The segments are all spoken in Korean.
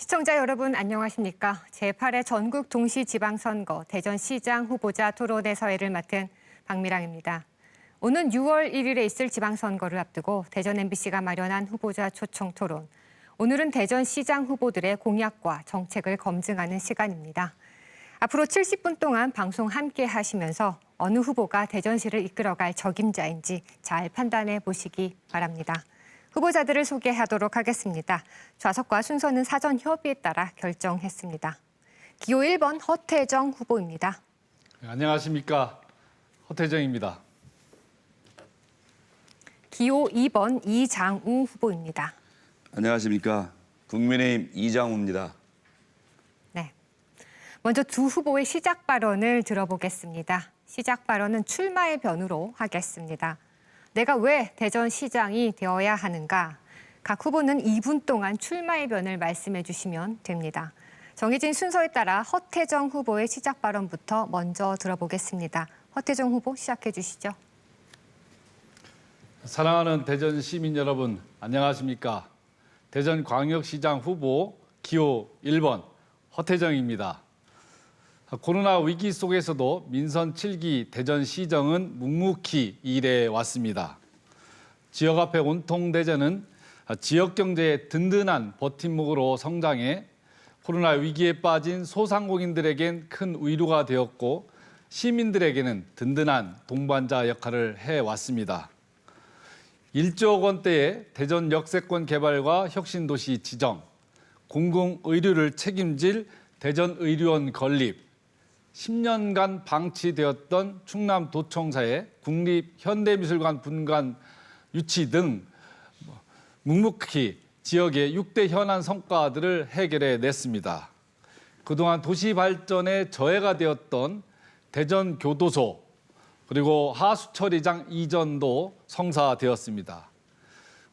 시청자 여러분 안녕하십니까? 제8회 전국 동시지방선거 대전시장 후보자 토론회서회를 맡은 박미랑입니다. 오는 6월 1일에 있을 지방선거를 앞두고 대전 MBC가 마련한 후보자 초청 토론. 오늘은 대전시장 후보들의 공약과 정책을 검증하는 시간입니다. 앞으로 70분 동안 방송 함께 하시면서 어느 후보가 대전시를 이끌어갈 적임자인지 잘 판단해 보시기 바랍니다. 후보자들을 소개하도록 하겠습니다. 좌석과 순서는 사전 협의에 따라 결정했습니다. 기호 1번 허태정 후보입니다. 안녕하십니까. 허태정입니다. 기호 2번 이장우 후보입니다. 안녕하십니까. 국민의힘 이장우입니다. 네. 먼저 두 후보의 시작 발언을 들어보겠습니다. 시작 발언은 출마의 변으로 하겠습니다. 내가 왜 대전시장이 되어야 하는가? 각 후보는 2분 동안 출마의 변을 말씀해 주시면 됩니다. 정해진 순서에 따라 허태정 후보의 시작 발언부터 먼저 들어보겠습니다. 허태정 후보 시작해 주시죠. 사랑하는 대전 시민 여러분, 안녕하십니까. 대전광역시장 후보 기호 1번 허태정입니다. 코로나 위기 속에서도 민선 7기 대전시정은 묵묵히 일해 왔습니다. 지역 앞에 온통 대전은 지역 경제의 든든한 버팀목으로 성장해 코로나 위기에 빠진 소상공인들에겐 큰 위로가 되었고 시민들에게는 든든한 동반자 역할을 해왔습니다. 1조 원대의 대전 역세권 개발과 혁신도시 지정, 공공의료를 책임질 대전의료원 건립, 10년간 방치되었던 충남도청사의 국립현대미술관 분관 유치 등 묵묵히 지역의 6대 현안 성과들을 해결해 냈습니다. 그동안 도시 발전에 저해가 되었던 대전교도소 그리고 하수처리장 이전도 성사되었습니다.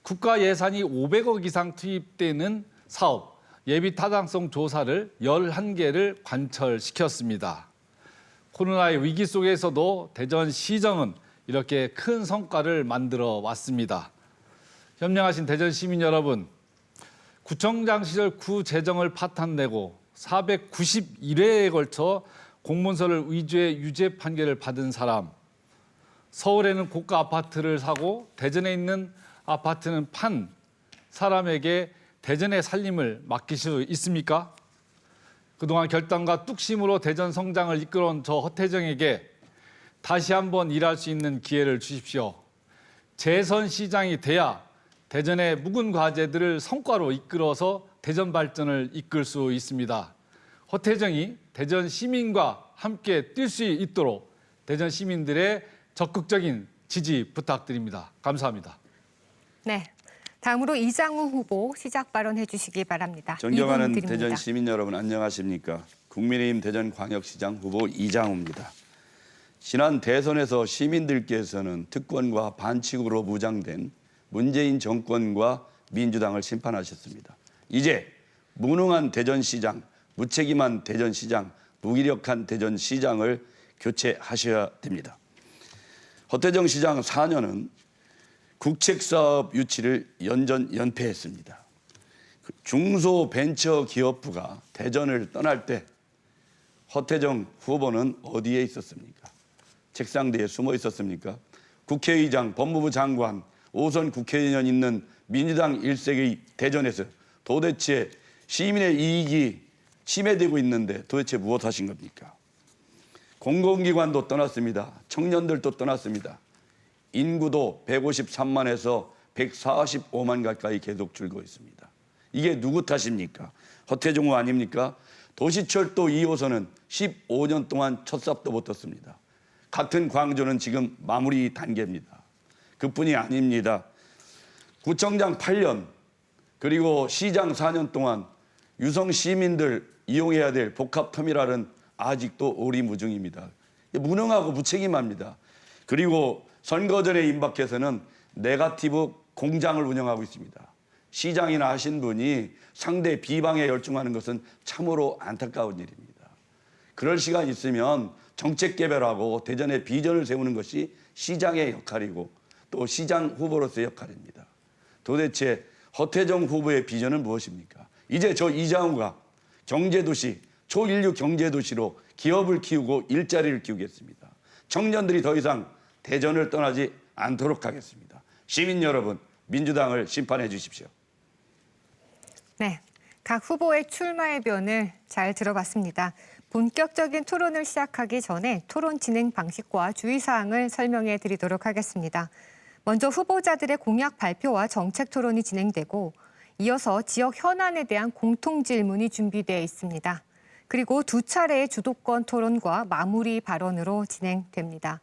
국가 예산이 500억 이상 투입되는 사업, 예비 타당성 조사를 11개를 관철시켰습니다. 코로나의 위기 속에서도 대전시정은 이렇게 큰 성과를 만들어 왔습니다. 현명하신 대전 시민 여러분, 구청장 시절 구재정을 파탄내고 491회에 걸쳐 공문서를 위조해 유죄 판결을 받은 사람, 서울에는 고가 아파트를 사고 대전에 있는 아파트는 판 사람에게 대전의 살림을 맡길 수 있습니까? 그동안 결단과 뚝심으로 대전 성장을 이끌어온 저 허태정에게 다시 한번 일할 수 있는 기회를 주십시오. 재선 시장이 돼야 대전의 묵은 과제들을 성과로 이끌어서 대전 발전을 이끌 수 있습니다. 허태정이 대전 시민과 함께 뛸 수 있도록 대전 시민들의 적극적인 지지 부탁드립니다. 감사합니다. 네. 다음으로 이장우 후보 시작 발언해 주시기 바랍니다. 존경하는 대전 시민 여러분 안녕하십니까. 국민의힘 대전광역시장 후보 이장우입니다. 지난 대선에서 시민들께서는 특권과 반칙으로 무장된 문재인 정권과 민주당을 심판하셨습니다. 이제 무능한 대전시장, 무책임한 대전시장, 무기력한 대전시장을 교체하셔야 됩니다. 허태정 시장 4년은 국책사업 유치를 연전연패했습니다. 중소벤처기업부가 대전을 떠날 때 허태정 후보는 어디에 있었습니까? 책상 뒤에 숨어 있었습니까? 국회의장, 법무부 장관, 5선 국회의원 있는 민주당 일색의 대전에서 도대체 시민의 이익이 침해되고 있는데 도대체 무엇 하신 겁니까? 공공기관도 떠났습니다. 청년들도 떠났습니다. 인구도 153만에서 145만 가까이 계속 줄고 있습니다. 이게 누구 탓입니까? 허태정 후보 아닙니까? 도시철도 2호선은 15년 동안 첫 삽도 못 떴습니다. 같은 광주는 지금 마무리 단계입니다. 그뿐이 아닙니다. 구청장 8년 그리고 시장 4년 동안 유성 시민들 이용해야 될 복합터미널은 아직도 오리무중입니다. 무능하고 무책임합니다. 그리고 선거 전에 임박해서는 네거티브 공장을 운영하고 있습니다. 시장이나 하신 분이 상대 비방에 열중하는 것은 참으로 안타까운 일입니다. 그럴 시간 있으면 정책 개발하고 대전의 비전을 세우는 것이 시장의 역할이고 또 시장 후보로서의 역할입니다. 도대체 허태정 후보의 비전은 무엇입니까? 이제 저 이장우가 경제도시, 초인류 경제도시로 기업을 키우고 일자리를 키우겠습니다. 청년들이 더 이상 대전을 떠나지 않도록 하겠습니다. 시민 여러분, 민주당을 심판해 주십시오. 네, 각 후보의 출마의 변을 잘 들어봤습니다. 본격적인 토론을 시작하기 전에 토론 진행 방식과 주의사항을 설명해 드리도록 하겠습니다. 먼저 후보자들의 공약 발표와 정책 토론이 진행되고 이어서 지역 현안에 대한 공통 질문이 준비되어 있습니다. 그리고 두 차례의 주도권 토론과 마무리 발언으로 진행됩니다.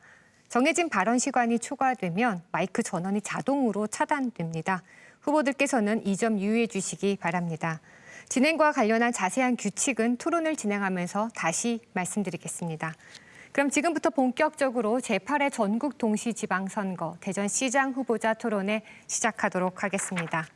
정해진 발언 시간이 초과되면 마이크 전원이 자동으로 차단됩니다. 후보들께서는 이 점 유의해 주시기 바랍니다. 진행과 관련한 자세한 규칙은 토론을 진행하면서 다시 말씀드리겠습니다. 그럼 지금부터 본격적으로 제8회 전국 동시지방선거 대전시장 후보자 토론회 시작하도록 하겠습니다.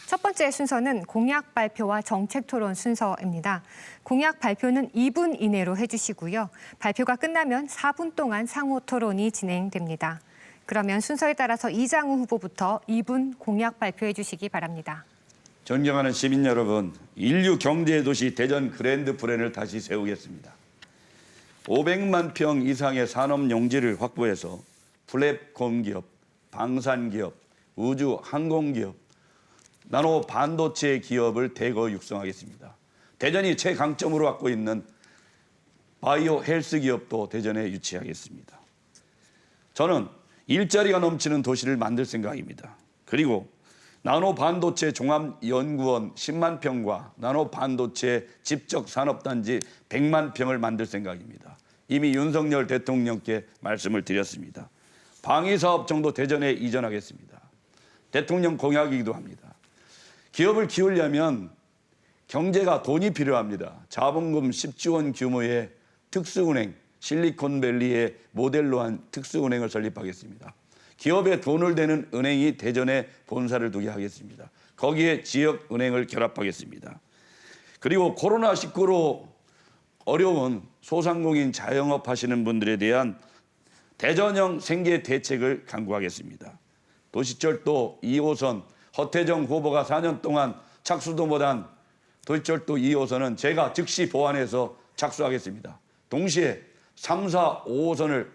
첫 번째 순서는 공약 발표와 정책 토론 순서입니다. 공약 발표는 2분 이내로 해주시고요. 발표가 끝나면 4분 동안 상호 토론이 진행됩니다. 그러면 순서에 따라서 이장우 후보부터 2분 공약 발표해 주시기 바랍니다. 존경하는 시민 여러분, 인류 경제 도시 대전 그랜드 플랜을 다시 세우겠습니다. 500만 평 이상의 산업 용지를 확보해서 플랫폼 기업, 방산 기업, 우주 항공 기업, 나노 반도체 기업을 대거 육성하겠습니다. 대전이 최강점으로 갖고 있는 바이오 헬스 기업도 대전에 유치하겠습니다. 저는 일자리가 넘치는 도시를 만들 생각입니다. 그리고 나노 반도체 종합연구원 10만 평과 나노 반도체 집적 산업단지 100만 평을 만들 생각입니다. 이미 윤석열 대통령께 말씀을 드렸습니다. 방위사업 정도 대전에 이전하겠습니다. 대통령 공약이기도 합니다. 기업을 키우려면 경제가 돈이 필요합니다. 자본금 10조 원 규모의 특수은행, 실리콘밸리의 모델로 한 특수은행을 설립하겠습니다. 기업에 돈을 대는 은행이 대전에 본사를 두게 하겠습니다. 거기에 지역은행을 결합하겠습니다. 그리고 코로나19로 어려운 소상공인 자영업 하시는 분들에 대한 대전형 생계 대책을 강구하겠습니다. 도시철도 2호선 허태정 후보가 4년 동안 착수도 못한 도시철도 2호선은 제가 즉시 보완해서 착수하겠습니다. 동시에 3, 4, 5호선을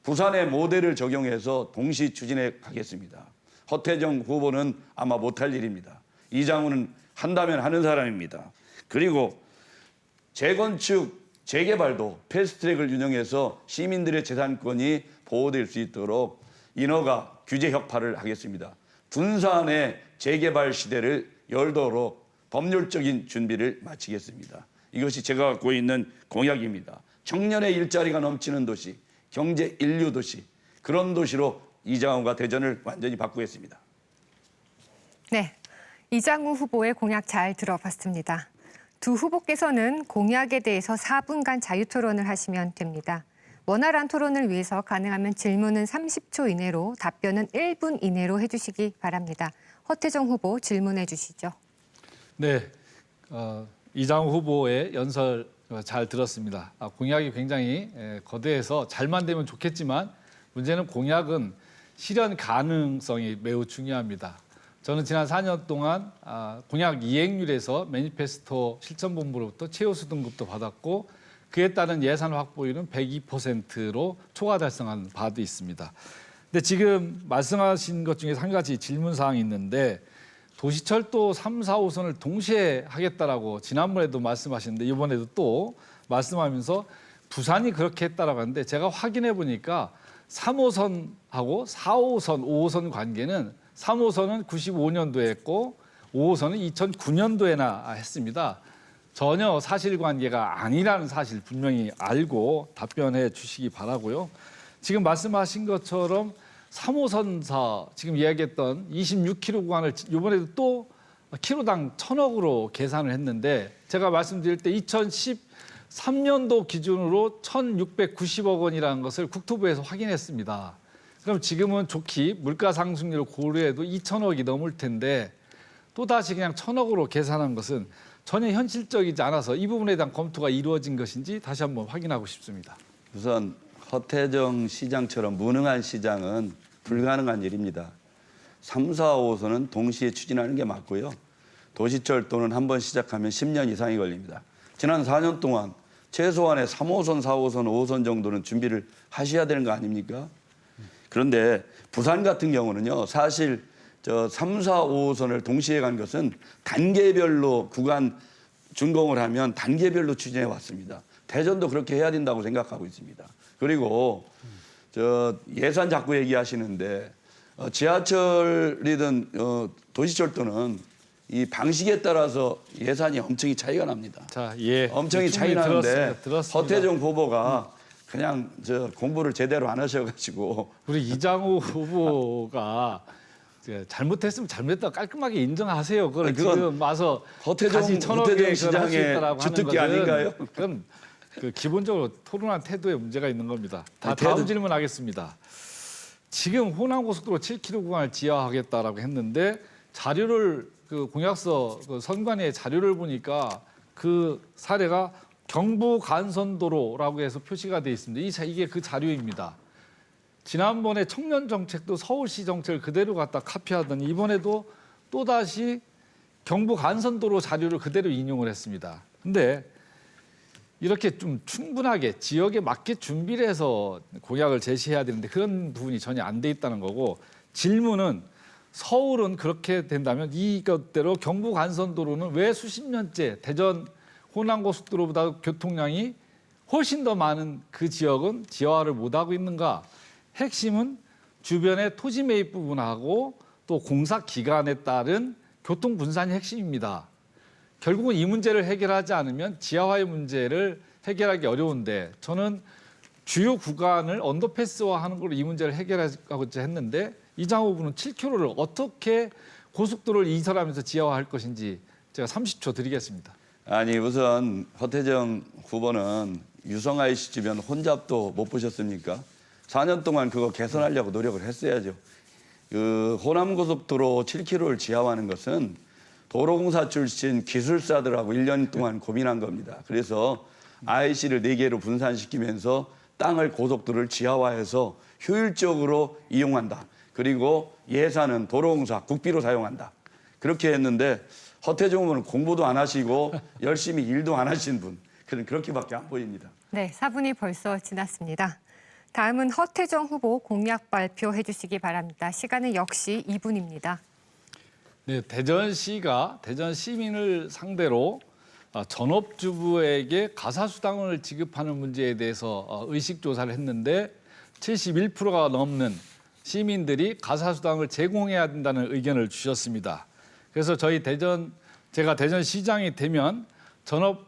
부산의 모델을 적용해서 동시 추진해 가겠습니다. 허태정 후보는 아마 못할 일입니다. 이장우는 한다면 하는 사람입니다. 그리고 재건축, 재개발도 패스트트랙을 운영해서 시민들의 재산권이 보호될 수 있도록 인허가 규제 혁파를 하겠습니다. 분산의 재개발 시대를 열도록 법률적인 준비를 마치겠습니다. 이것이 제가 갖고 있는 공약입니다. 청년의 일자리가 넘치는 도시, 경제 인류 도시, 그런 도시로 이장우가 대전을 완전히 바꾸겠습니다. 네, 이장우 후보의 공약 잘 들어봤습니다. 두 후보께서는 공약에 대해서 4분간 자유토론을 하시면 됩니다. 원활한 토론을 위해서 가능하면 질문은 30초 이내로, 답변은 1분 이내로 해주시기 바랍니다. 허태정 후보 질문해 주시죠. 네, 이장우 후보의 연설 잘 들었습니다. 공약이 굉장히 거대해서 잘만 되면 좋겠지만 문제는 공약은 실현 가능성이 매우 중요합니다. 저는 지난 4년 동안 공약 이행률에서 매니페스토 실천본부로부터 최우수 등급도 받았고 그에 따른 예산 확보율은 102%로 초과 달성한 바도 있습니다. 근데 지금 말씀하신 것 중에 한 가지 질문 사항이 있는데 도시철도 3, 4호선을 동시에 하겠다라고 지난번에도 말씀하셨는데 이번에도 또 말씀하면서 부산이 그렇게 했다라고 하는데 제가 확인해 보니까 3호선하고 4호선, 5호선 관계는 3호선은 95년도에 했고 5호선은 2009년도에나 했습니다. 전혀 사실관계가 아니라는 사실 분명히 알고 답변해 주시기 바라고요. 지금 말씀하신 것처럼 3호선사 지금 이야기했던 26km 구간을 이번에도 또 키로당 1,000억으로 계산을 했는데 제가 말씀드릴 때 2013년도 기준으로 1,690억 원이라는 것을 국토부에서 확인했습니다. 그럼 지금은 좋게 물가 상승률을 고려해도 2,000억이 넘을 텐데 또다시 그냥 1,000억으로 계산한 것은 전혀 현실적이지 않아서 이 부분에 대한 검토가 이루어진 것인지 다시 한번 확인하고 싶습니다. 우선 허태정 시장처럼 무능한 시장은 불가능한 일입니다. 3, 4, 5호선은 동시에 추진하는 게 맞고요. 도시철도는 한 번 시작하면 10년 이상이 걸립니다. 지난 4년 동안 최소한의 3호선, 4호선, 5호선 정도는 준비를 하셔야 되는 거 아닙니까? 그런데 부산 같은 경우는요, 사실 저 3, 4, 5호선을 동시에 간 것은 단계별로 구간 준공을 하면 단계별로 추진해 왔습니다. 대전도 그렇게 해야 된다고 생각하고 있습니다. 그리고 저 예산 자꾸 얘기하시는데 지하철이든 도시철도는 이 방식에 따라서 예산이 엄청이 차이가 납니다. 자, 예. 엄청이 차이 나는데 들었습니다. 허태정 후보가 그냥 저 공부를 제대로 안 하셔가지고 우리 이장우 후보가 잘못했으면 잘못했다 깔끔하게 인정하세요. 그걸 그건 지금 와서 허태정 다시 천억에 시장의 주특기 아닌가요? 그럼 그 기본적으로 토론한 태도에 문제가 있는 겁니다. 아니, 다음 질문하겠습니다. 지금 호남고속도로 7km 구간을 지하화하겠다라고 했는데 자료를 그 공약서 그 선관위의 자료를 보니까 그 사례가 경부 간선도로라고 해서 표시가 돼 있습니다. 이게 그 자료입니다. 지난번에 청년 정책도 서울시 정책을 그대로 갖다 카피하더니 이번에도 또다시 경부 간선도로 자료를 그대로 인용을 했습니다. 근데 이렇게 좀 충분하게 지역에 맞게 준비를 해서 공약을 제시해야 되는데 그런 부분이 전혀 안 돼 있다는 거고, 질문은 서울은 그렇게 된다면 이것대로 경부 간선도로는 왜 수십 년째 대전 호남고속도로보다 교통량이 훨씬 더 많은 그 지역은 지하화를 못하고 있는가? 핵심은 주변의 토지 매입 부분하고 또 공사 기간에 따른 교통 분산이 핵심입니다. 결국은 이 문제를 해결하지 않으면 지하화의 문제를 해결하기 어려운데, 저는 주요 구간을 언더패스화하는 걸로 이 문제를 해결하고자 했는데 이장우 후보는 7km를 어떻게 고속도로를 이설하면서 지하화할 것인지 제가 30초 드리겠습니다. 아니 우선 허태정 후보는 유성 IC 주변 혼잡도 못 보셨습니까? 4년 동안 그거 개선하려고 노력을 했어야죠. 그 호남고속도로 7km를 지하화하는 것은 도로공사 출신 기술사들하고 1년 동안 고민한 겁니다. 그래서 IC를 4개로 분산시키면서 땅을 고속도로를 지하화해서 효율적으로 이용한다. 그리고 예산은 도로공사 국비로 사용한다. 그렇게 했는데 허태정 후보는 공부도 안 하시고 열심히 일도 안 하신 분. 그렇게밖에 안 보입니다. 네, 4분이 벌써 지났습니다. 다음은 허태정 후보 공약 발표해 주시기 바랍니다. 시간은 역시 2분입니다. 네, 대전시가 대전 시민을 상대로 전업주부에게 가사수당을 지급하는 문제에 대해서 의식조사를 했는데 71%가 넘는 시민들이 가사수당을 제공해야 된다는 의견을 주셨습니다. 그래서 제가 대전시장이 되면 전업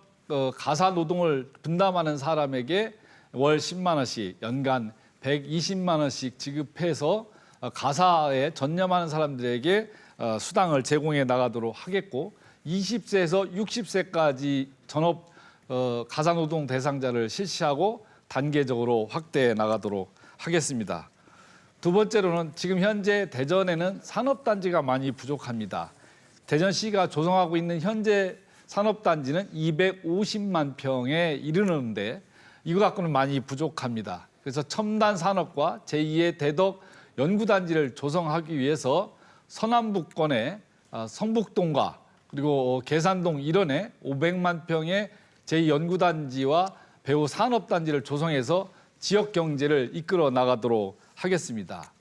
가사노동을 분담하는 사람에게 월 10만 원씩 연간 120만 원씩 지급해서 가사에 전념하는 사람들에게 수당을 제공해 나가도록 하겠고, 20세에서 60세까지 전업 가사노동 대상자를 실시하고 단계적으로 확대해 나가도록 하겠습니다. 두 번째로는 지금 현재 대전에는 산업단지가 많이 부족합니다. 대전시가 조성하고 있는 현재 산업단지는 250만 평에 이르는데 이거 갖고는 많이 부족합니다. 그래서 첨단 산업과 제2의 대덕 연구단지를 조성하기 위해서 서남북권의 성북동과 그리고 계산동 일원에 500만 평의 제2연구단지와 배후 산업단지를 조성해서 지역 경제를 이끌어 나가도록 하겠습니다.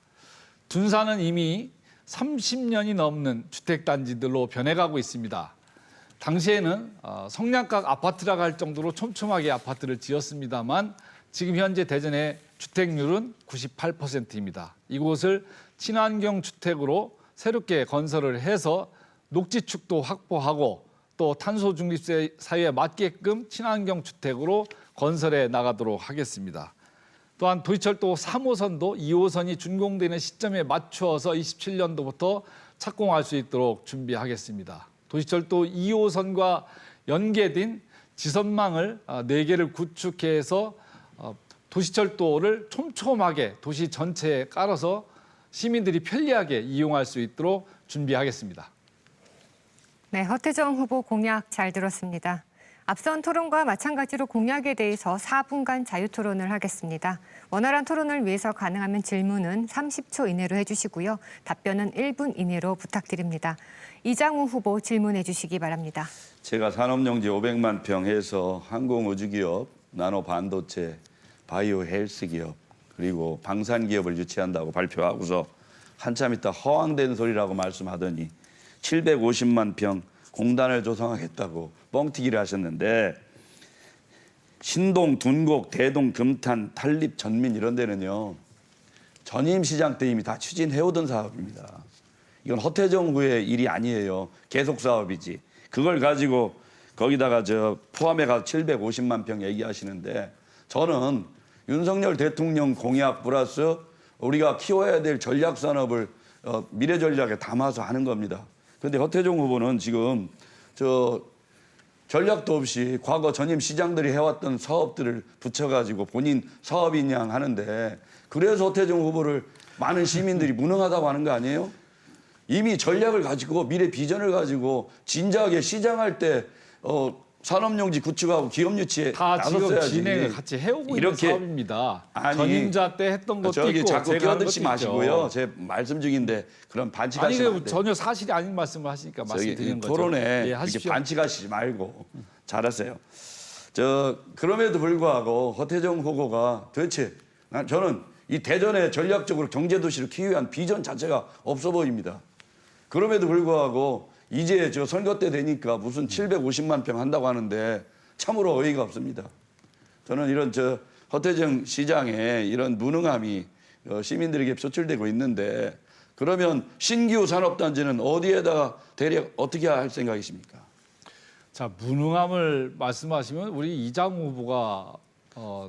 둔산은 이미 30년이 넘는 주택단지들로 변해가고 있습니다. 당시에는 성량각 아파트라고 할 정도로 촘촘하게 아파트를 지었습니다만 지금 현재 대전의 주택률은 98%입니다. 이곳을 친환경 주택으로 새롭게 건설을 해서 녹지축도 확보하고 또 탄소 중립 사회에 맞게끔 친환경 주택으로 건설해 나가도록 하겠습니다. 또한 도시철도 3호선도 2호선이 준공되는 시점에 맞추어서 27년도부터 착공할 수 있도록 준비하겠습니다. 도시철도 2호선과 연계된 지선망을 4개를 구축해서 도시철도를 촘촘하게 도시 전체에 깔아서 시민들이 편리하게 이용할 수 있도록 준비하겠습니다. 네, 허태정 후보 공약 잘 들었습니다. 앞선 토론과 마찬가지로 공약에 대해서 4분간 자유토론을 하겠습니다. 원활한 토론을 위해서 가능하면 질문은 30초 이내로 해주시고요. 답변은 1분 이내로 부탁드립니다. 이장우 후보 질문해 주시기 바랍니다. 제가 산업용지 500만 평 해서 항공우주기업, 나노반도체, 바이오 헬스기업, 그리고 방산기업을 유치한다고 발표하고서 한참 있다 허황된 소리라고 말씀하더니 750만 평 공단을 조성하겠다고 뻥튀기를 하셨는데 신동, 둔곡, 대동, 금탄, 탄립, 전민 이런 데는요. 전임 시장 때 이미 다 추진해오던 사업입니다. 이건 허태정 후의 일이 아니에요. 계속 사업이지. 그걸 가지고 거기다가 포함해가 750만 평 얘기하시는데 저는 윤석열 대통령 공약 플러스 우리가 키워야 될 전략 산업을 미래 전략에 담아서 하는 겁니다. 그런데 허태정 후보는 지금 전략도 없이 과거 전임 시장들이 해왔던 사업들을 붙여가지고 본인 사업인 양 하는데 그래서 허태정 후보를 많은 시민들이 무능하다고 하는 거 아니에요? 이미 전략을 가지고 미래 비전을 가지고 진작에 시장할 때 산업용지 구축하고 기업 유치에 다 지금 나섰어야지. 진행을 같이 해오고 있는 사업입니다. 아니, 전임자 때 했던 것도 저기 있고 자꾸 제가 하는 끼어들지 것도 마시고요. 있죠. 제 말씀 중인데 그런 아니 반칙하시면 안 돼요. 전혀 사실이 아닌 말씀을 하시니까 말씀드리는 거죠. 토론에 예, 이렇게 하십시오. 반칙하시지 말고 잘하세요. 그럼에도 불구하고 허태정 후보가 도대체 저는 이 대전에 전략적으로 경제도시를 키우기 위한 비전 자체가 없어 보입니다. 그럼에도 불구하고 이제 선거 때 되니까 무슨 750만 평 한다고 하는데 참으로 어이가 없습니다. 저는 이런 허태정 시장의 이런 무능함이 시민들에게 표출되고 있는데 그러면 신규 산업단지는 어디에다가 대략 어떻게 할 생각이십니까? 자, 무능함을 말씀하시면 우리 이장우 후보가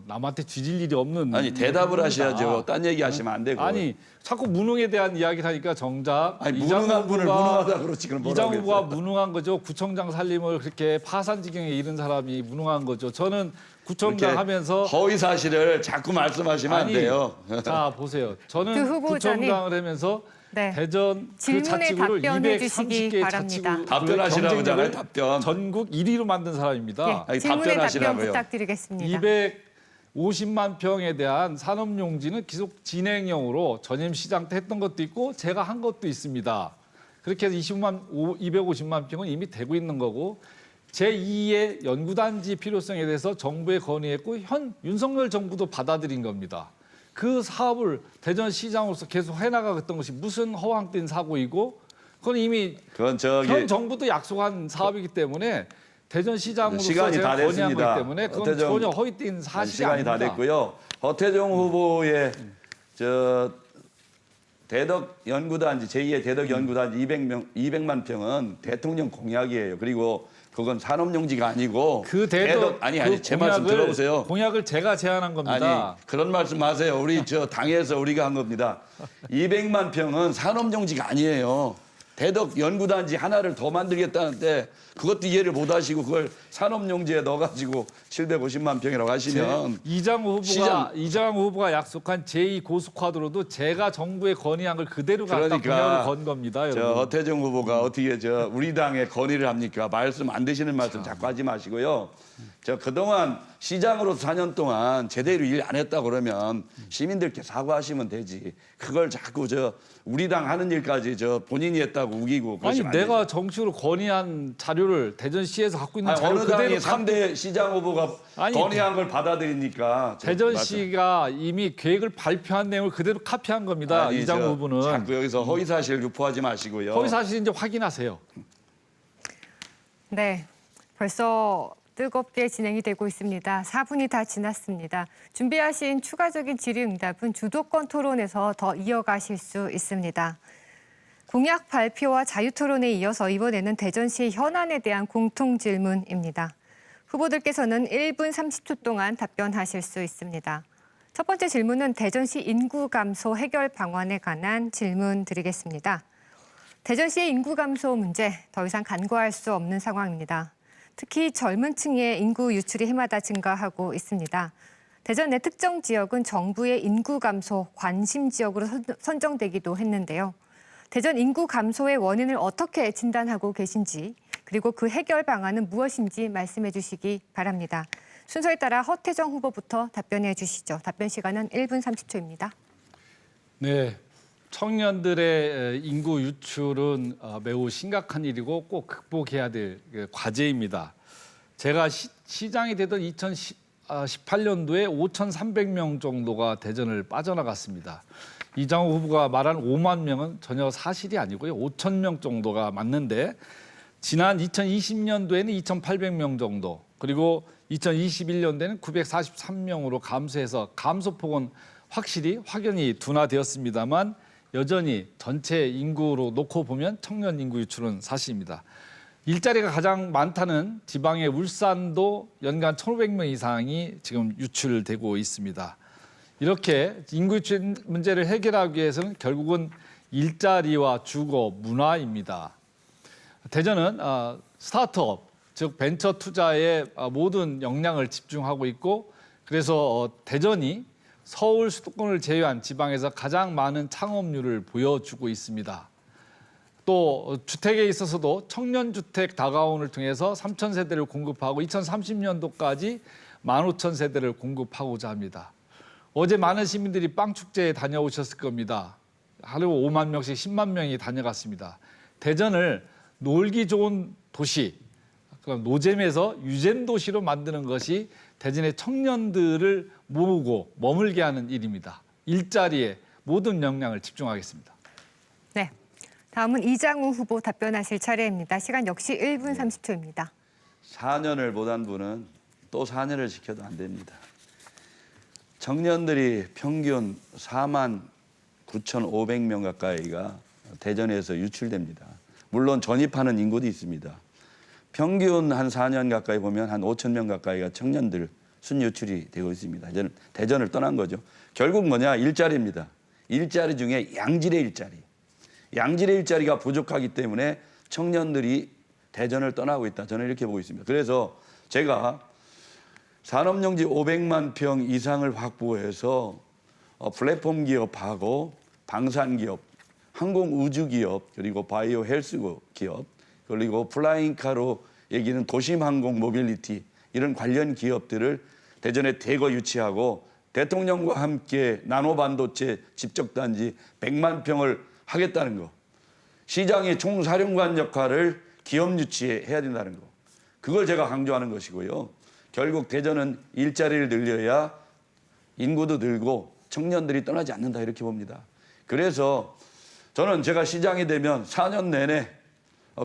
남한테 뒤질 일이 없는 아니 대답을 분입니다. 하셔야죠. 딴 얘기 하시면 안 되고. 아니 자꾸 무능에 대한 이야기를 하니까 정작 아니, 무능한 분을 무능하다 그러지 그럼 뭐라고 이장우 후보가 했어요? 무능한 거죠. 구청장 살림을 그렇게 파산지경에 이른 사람이 무능한 거죠. 저는 구청장 이렇게 하면서 허위 사실을 자꾸 말씀하시면 안 돼요. 자 보세요. 저는 그 후보자님. 구청장을 하면서 네. 대전 그 질문에 자치구를 답변해 주시기 230개 바랍니다. 자치구 답변하시라고 하잖아요. 답변. 전국 1위로 만든 사람입니다. 예, 아니, 질문에 답변 답변하시라고요. 부탁드리겠습니다. 250만 평에 대한 산업용지는 계속 진행형으로 전임 시장 때 했던 것도 있고 제가 한 것도 있습니다. 그렇게 해서 250만 평은 이미 되고 있는 거고 제2의 연구단지 필요성에 대해서 정부에 건의했고 현 윤석열 정부도 받아들인 겁니다. 그 사업을 대전시장으로서 계속 해나가겠던 것이 무슨 허황된 사고이고 그건 이미 그건 현 정부도 약속한 사업이기 때문에 대전시장으로서 시간이 제가 다 건의한 됐습니다. 거기 때문에 그건 허태정- 전혀 허위된 사실이 시간이 아닙니다. 다 됐고요. 허태정 후보의 대덕 연구단지 제2의 대덕 연구단지 200만 평은 대통령 공약이에요. 그리고 그건 산업용지가 아니고 그 아니 그 제 말씀 들어보세요. 공약을 제가 제안한 겁니다. 아니 그런 말씀 하세요. 우리 당에서 우리가 한 겁니다. 200만 평은 산업용지가 아니에요. 대덕 연구단지 하나를 더 만들겠다는데 그것도 이해를 못 하시고 그걸 산업용지에 넣어가지고 750만 평이라고 하시면 이장우 후보가 약속한 제2고속화도로도 제가 정부에 건의한 걸 그대로 갖다 공약을 그러니까 건 겁니다, 여러분. 허태정 후보가 어떻게 우리 당에 건의를 합니까? 말씀 안 되시는 말씀 자꾸 하지 마시고요. 그동안 시장으로서 4년 동안 제대로 일 안 했다 그러면 시민들께 사과하시면 되지. 그걸 자꾸 우리 당 하는 일까지 본인이 했다고 우기고 아니 그러시면 안 내가 되죠. 정식으로 건의한 자료를 대전시에서 갖고 있는 아니, 자료 어느 그대로 당이 3대 시장 후보가 아니, 건의한 걸 받아들이니까 대전시가 이미 계획을 발표한 내용을 그대로 카피한 겁니다. 아니, 이장우 후보는. 자꾸 여기서 허위 사실 유포하지 마시고요. 거기 사실 이제 확인하세요. 네, 벌써 뜨겁게 진행이 되고 있습니다. 4분이 다 지났습니다. 준비하신 추가적인 질의응답은 주도권 토론에서 더 이어가실 수 있습니다. 공약 발표와 자유토론에 이어서 이번에는 대전시 현안에 대한 공통질문입니다. 후보들께서는 1분 30초 동안 답변하실 수 있습니다. 첫 번째 질문은 대전시 인구 감소 해결 방안에 관한 질문 드리겠습니다. 대전시의 인구 감소 문제 더 이상 간과할 수 없는 상황입니다. 특히 젊은 층의 인구 유출이 해마다 증가하고 있습니다. 대전 내 특정 지역은 정부의 인구 감소 관심 지역으로 선정되기도 했는데요. 대전 인구 감소의 원인을 어떻게 진단하고 계신지, 그리고 그 해결 방안은 무엇인지 말씀해 주시기 바랍니다. 순서에 따라 허태정 후보부터 답변해 주시죠. 답변 시간은 1분 30초입니다. 네, 청년들의 인구 유출은 매우 심각한 일이고 꼭 극복해야 될 과제입니다. 제가 시장이 되던 2018년도에 5,300명 정도가 대전을 빠져나갔습니다. 이장우 후보가 말한 5만 명은 전혀 사실이 아니고요. 5천 명 정도가 맞는데 지난 2020년도에는 2,800명 정도, 그리고 2021년도에는 943명으로 감소해서 감소폭은 확연히 둔화되었습니다만 여전히 전체 인구로 놓고 보면 청년 인구 유출은 사실입니다. 일자리가 가장 많다는 지방의 울산도 연간 1,500명 이상이 지금 유출되고 있습니다. 이렇게 인구 유출 문제를 해결하기 위해서는 결국은 일자리와 주거, 문화입니다. 대전은 스타트업, 즉 벤처 투자에 모든 역량을 집중하고 있고, 그래서 대전이 서울 수도권을 제외한 지방에서 가장 많은 창업률을 보여주고 있습니다. 또 주택에 있어서도 청년주택 다가온을 통해서 3,000세대를 공급하고 2030년도까지 15,000세대를 공급하고자 합니다. 어제 많은 시민들이 빵축제에 다녀오셨을 겁니다. 하루 5만 명씩 10만 명이 다녀갔습니다. 대전을 놀기 좋은 도시, 노잼에서 유잼 도시로 만드는 것이 대전의 청년들을 모으고 머물게 하는 일입니다. 일자리에 모든 역량을 집중하겠습니다. 네, 다음은 이장우 후보 답변하실 차례입니다. 시간 역시 1분 30초입니다. 4년을 못한 분은 또 4년을 지켜도 안 됩니다. 청년들이 평균 4만 9,500명 가까이가 대전에서 유출됩니다. 물론 전입하는 인구도 있습니다. 평균 한 4년 가까이 보면 한 5천 명 가까이가 청년들 순유출이 되고 있습니다. 대전을 떠난 거죠. 결국 뭐냐? 일자리입니다. 일자리 중에 양질의 일자리. 양질의 일자리가 부족하기 때문에 청년들이 대전을 떠나고 있다. 저는 이렇게 보고 있습니다. 그래서 제가 산업용지 500만 평 이상을 확보해서 플랫폼 기업하고 방산 기업, 항공 우주 기업, 그리고 바이오 헬스 기업, 그리고 플라잉카로 얘기는 도심 항공 모빌리티 이런 관련 기업들을 대전에 대거 유치하고 대통령과 함께 나노반도체 집적단지 100만 평을 하겠다는 거. 시장의 총사령관 역할을 기업 유치에 해야 된다는 거. 그걸 제가 강조하는 것이고요. 결국 대전은 일자리를 늘려야 인구도 늘고 청년들이 떠나지 않는다 이렇게 봅니다. 그래서 저는 제가 시장이 되면 4년 내내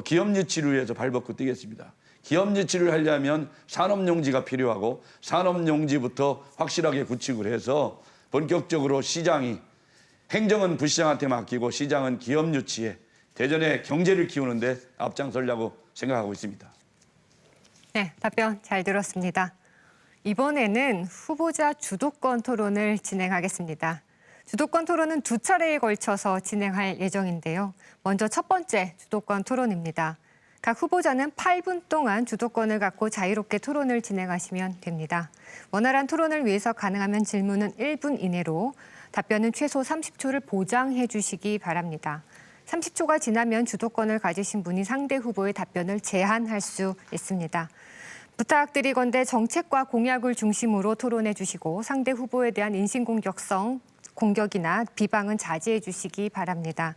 기업 유치를 위해서 발벗고 뛰겠습니다. 기업 유치를 하려면 산업용지가 필요하고 산업용지부터 확실하게 구축을 해서 본격적으로 시장이 행정은 부시장한테 맡기고 시장은 기업 유치에 대전의 경제를 키우는데 앞장서려고 생각하고 있습니다. 네, 답변 잘 들었습니다. 이번에는 후보자 주도권 토론을 진행하겠습니다. 주도권 토론은 두 차례에 걸쳐서 진행할 예정인데요. 먼저 첫 번째 주도권 토론입니다. 각 후보자는 8분 동안 주도권을 갖고 자유롭게 토론을 진행하시면 됩니다. 원활한 토론을 위해서 가능하면 질문은 1분 이내로, 답변은 최소 30초를 보장해 주시기 바랍니다. 30초가 지나면 주도권을 가지신 분이 상대 후보의 답변을 제한할 수 있습니다. 부탁드리건대 정책과 공약을 중심으로 토론해 주시고 상대 후보에 대한 인신공격성 공격이나 비방은 자제해 주시기 바랍니다.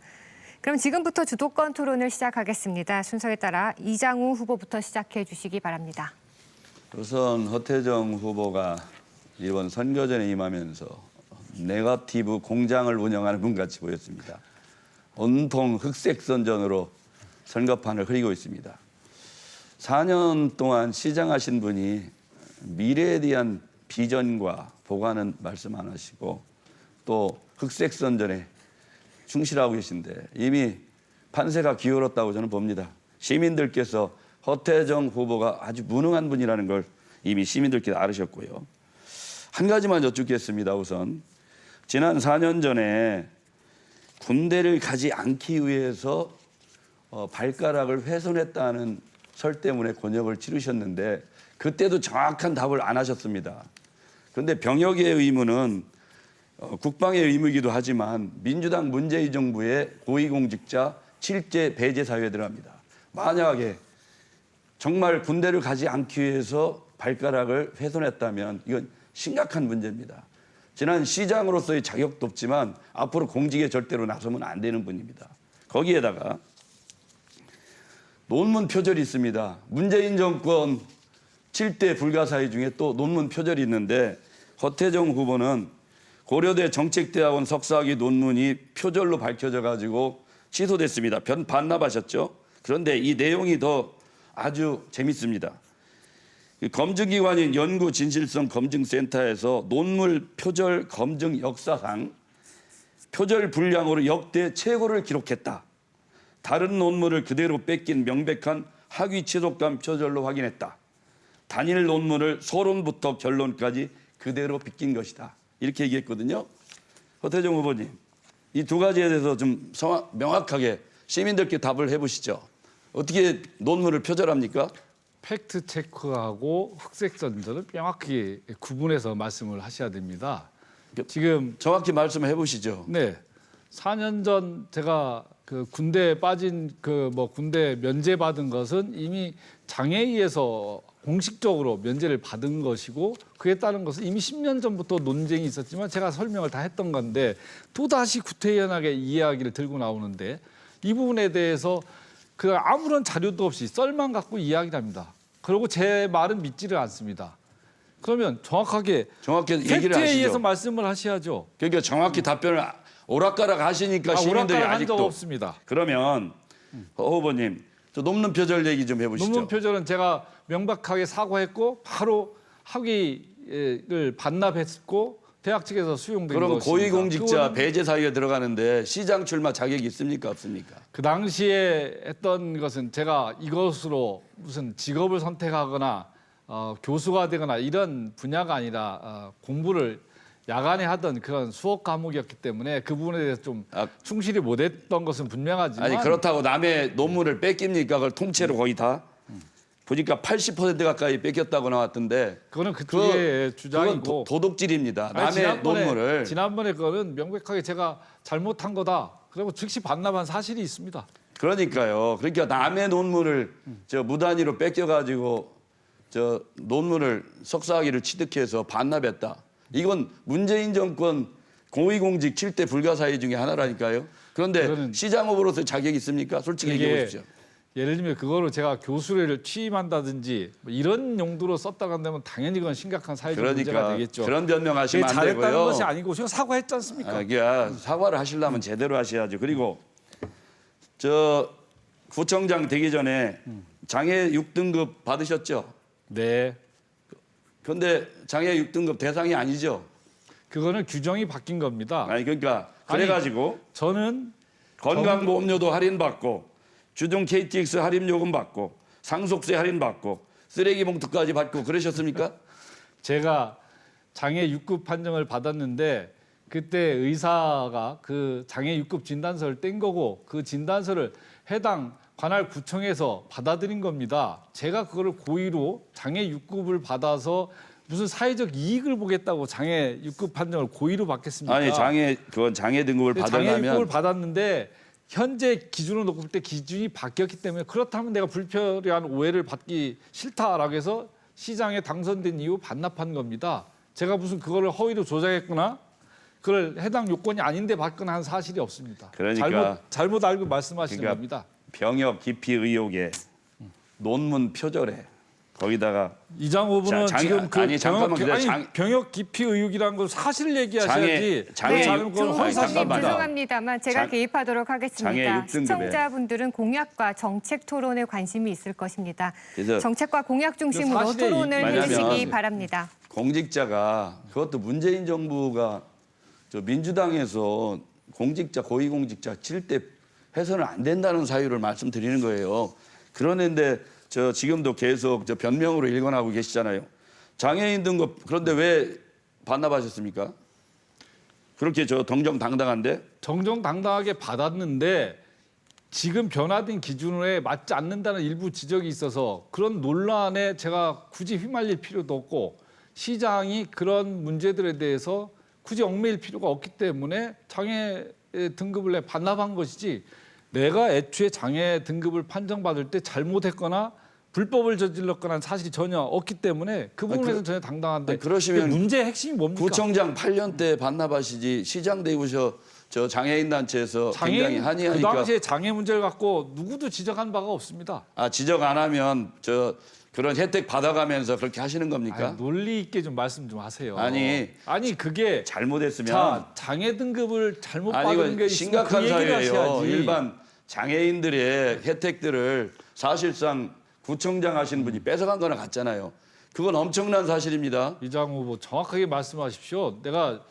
그럼 지금부터 주도권 토론을 시작하겠습니다. 순서에 따라 이장우 후보부터 시작해 주시기 바랍니다. 우선 허태정 후보가 이번 선거전에 임하면서 네거티브 공장을 운영하는 분 같이 보였습니다. 온통 흑색 선전으로 선거판을 흐리고 있습니다. 4년 동안 시장하신 분이 미래에 대한 비전과 보관은 말씀 안 하시고 또 흑색 선전에 충실하고 계신데 이미 판세가 기울었다고 저는 봅니다. 시민들께서 허태정 후보가 아주 무능한 분이라는 걸 이미 시민들께서 알으셨고요. 한 가지만 여쭙겠습니다. 우선 지난 4년 전에 군대를 가지 않기 위해서 발가락을 훼손했다는 설 때문에 곤욕을 치르셨는데 그때도 정확한 답을 안 하셨습니다. 그런데 병역의 의무는 국방의 의무이기도 하지만 민주당 문재인 정부의 고위공직자 7제 배제 사유에 들어갑니다. 만약에 정말 군대를 가지 않기 위해서 발가락을 훼손했다면 이건 심각한 문제입니다. 지난 시장으로서의 자격도 없지만 앞으로 공직에 절대로 나서면 안 되는 분입니다. 거기에다가 논문 표절이 있습니다. 문재인 정권 7대 불가사의 중에 또 논문 표절이 있는데 허태정 후보는 고려대 정책대학원 석사학위 논문이 표절로 밝혀져 가지고 취소됐습니다. 반납하셨죠? 그런데 이 내용이 더 아주 재밌습니다. 검증기관인 연구진실성검증센터에서 논문 표절 검증 역사상 표절 분량으로 역대 최고를 기록했다. 다른 논문을 그대로 뺏긴 명백한 학위 취속감 표절로 확인했다. 단일 논문을 서론부터 결론까지 그대로 비낀 것이다. 이렇게 얘기했거든요. 허태정 후보님, 이 두 가지에 대해서 좀 명확하게 시민들께 답을 해보시죠. 어떻게 논문을 표절합니까? 팩트 체크하고 흑색 전전을 명확히 구분해서 말씀을 하셔야 됩니다. 지금 정확히 말씀해 보시죠. 네, 4년 전 제가 그 군대에 빠진 군대 면제 받은 것은 이미 장애위에서 공식적으로 면제를 받은 것이고 그에 따른 것은 이미 10년 전부터 논쟁이 있었지만 제가 설명을 다 했던 건데 또다시 구태연하게 이야기를 들고 나오는데 이 부분에 대해서 그 아무런 자료도 없이 썰만 갖고 이야기를 합니다. 그리고 제 말은 믿지를 않습니다. 그러면 정확히 얘기를 팩트에 의해서 하시죠. 말씀을 하셔야죠. 그러니까 정확히 답변을 오락가락 하시니까 시민들이 오락가락 한 적 아직도 없습니다. 그러면 허 후보님 저 논문 표절 얘기 좀 해보시죠. 논문 표절은 제가 명백하게 사과했고 바로 학위를 반납했고 대학 측에서 수용된 그럼 것입니다. 고위공직자 배제 사유에 들어가는데 시장 출마 자격이 있습니까 없습니까? 그 당시에 했던 것은 제가 이것으로 무슨 직업을 선택하거나 교수가 되거나 이런 분야가 아니라 공부를 야간에 하던 그런 수업 과목이었기 때문에 그 부분에 대해서 좀 충실히 못했던 것은 분명하지만 아니 그렇다고 남의 논문을 뺏깁니까? 그걸 통째로 거의 다? 보니까 80% 가까이 뺏겼다고 나왔던데 그거는 그쪽의 주장이고 그건 도둑질입니다. 아니, 남의 논문을 지난번에 그거는 명백하게 제가 잘못한 거다. 그리고 즉시 반납한 사실이 있습니다. 그러니까요. 그러니까 남의 논문을 저 무단위로 뺏겨가지고 저 논문을 석사학위를 취득해서 반납했다. 이건 문재인 정권 고위공직 7대 불가사의 중에 하나라니까요. 그런데 시장 후보로서 자격이 있습니까? 솔직히 얘기해 보십시오. 예를 들면 그거를 제가 교수를 취임한다든지 뭐 이런 용도로 썼다고 한다면 당연히 그건 심각한 사회적 문제가 되겠죠. 그런 변명하시면 안 되고요. 잘했다는 것이 아니고 제가 사과했지 않습니까? 사과를 하시려면 제대로 하셔야죠. 그리고 저 구청장 되기 전에 장애 6등급 받으셨죠? 네. 그런데 장애 6등급 대상이 아니죠? 그거는 규정이 바뀐 겁니다. 아니 그러니까 그래가지고 저는 건강보험료도 할인받고 주중 KTX 할인 요금 받고 상속세 할인 받고 쓰레기 봉투까지 받고 그러셨습니까? 제가 장애 6급 판정을 받았는데 그때 의사가 그 장애 6급 진단서를 뗀 거고 그 진단서를 해당 관할 구청에서 받아들인 겁니다. 제가 그거를 고의로 장애 6급을 받아서 무슨 사회적 이익을 보겠다고 장애 6급 판정을 고의로 받겠습니까? 아니 그건 장애 등급을 받으려면 장애 6급을 받았는데 현재 기준으로 놓고 볼 때 기준이 바뀌었기 때문에 그렇다면 내가 불필요한 오해를 받기 싫다라고 해서 시장에 당선된 이후 반납한 겁니다. 제가 무슨 그거를 허위로 조작했거나 그걸 해당 요건이 아닌데 받거나 한 사실이 없습니다. 그러니까 잘못 알고 말씀하시는 겁니다. 병역 기피 의혹에 논문 표절에 거기다가 이장 후보는 지금 그 병역 기피 의혹이라는 걸 사실을 얘기하셔야지. 장애 두 후보님 잠깐만요. 죄송합니다.만 제가 개입하도록 하겠습니다. 6등급에. 시청자분들은 공약과 정책 토론에 관심이 있을 것입니다. 그래서 정책과 공약 중심으로 사실에 토론을 해주시기 왜냐면 바랍니다. 공직자가 그것도 문재인 정부가 저 민주당에서 공직자 고위공직자 7대 해서는 안 된다는 사유를 말씀드리는 거예요. 그러는데 저 지금도 계속 저 변명으로 일관하고 계시잖아요. 장애인 등급 그런데 왜 반납하셨습니까? 그렇게 저 정정당당한데? 정정당당하게 받았는데 지금 변화된 기준에 맞지 않는다는 일부 지적이 있어서 그런 논란에 제가 굳이 휘말릴 필요도 없고 시장이 그런 문제들에 대해서 굳이 얽매일 필요가 없기 때문에 장애 등급을 반납한 것이지 내가 애초에 장애 등급을 판정받을 때 잘못했거나 불법을 저질렀거나 사실이 전혀 없기 때문에 그 부분에서는 전혀 당당한데 그러시면 문제의 핵심이 뭡니까? 구청장 8년 때 반납하시지 시장 되고서 저 장애인 단체에서 굉장히 그 한의하니까 당시에 장애 문제를 갖고 누구도 지적한 바가 없습니다. 지적 안 하면 저 그런 혜택 받아가면서 그렇게 하시는 겁니까? 아니, 논리 있게 좀 말씀 좀 하세요. 아니 그게 잘못했으면 자 장애 등급을 잘못 아니 받은 게 이거 심각한 있으면 그 얘기를 사유예요. 하셔야지. 일반 장애인들의 혜택들을 사실상 구청장 하시는 분이 뺏어간 거나 같잖아요. 그건 엄청난 사실입니다. 이장 후보 정확하게 말씀하십시오. 내가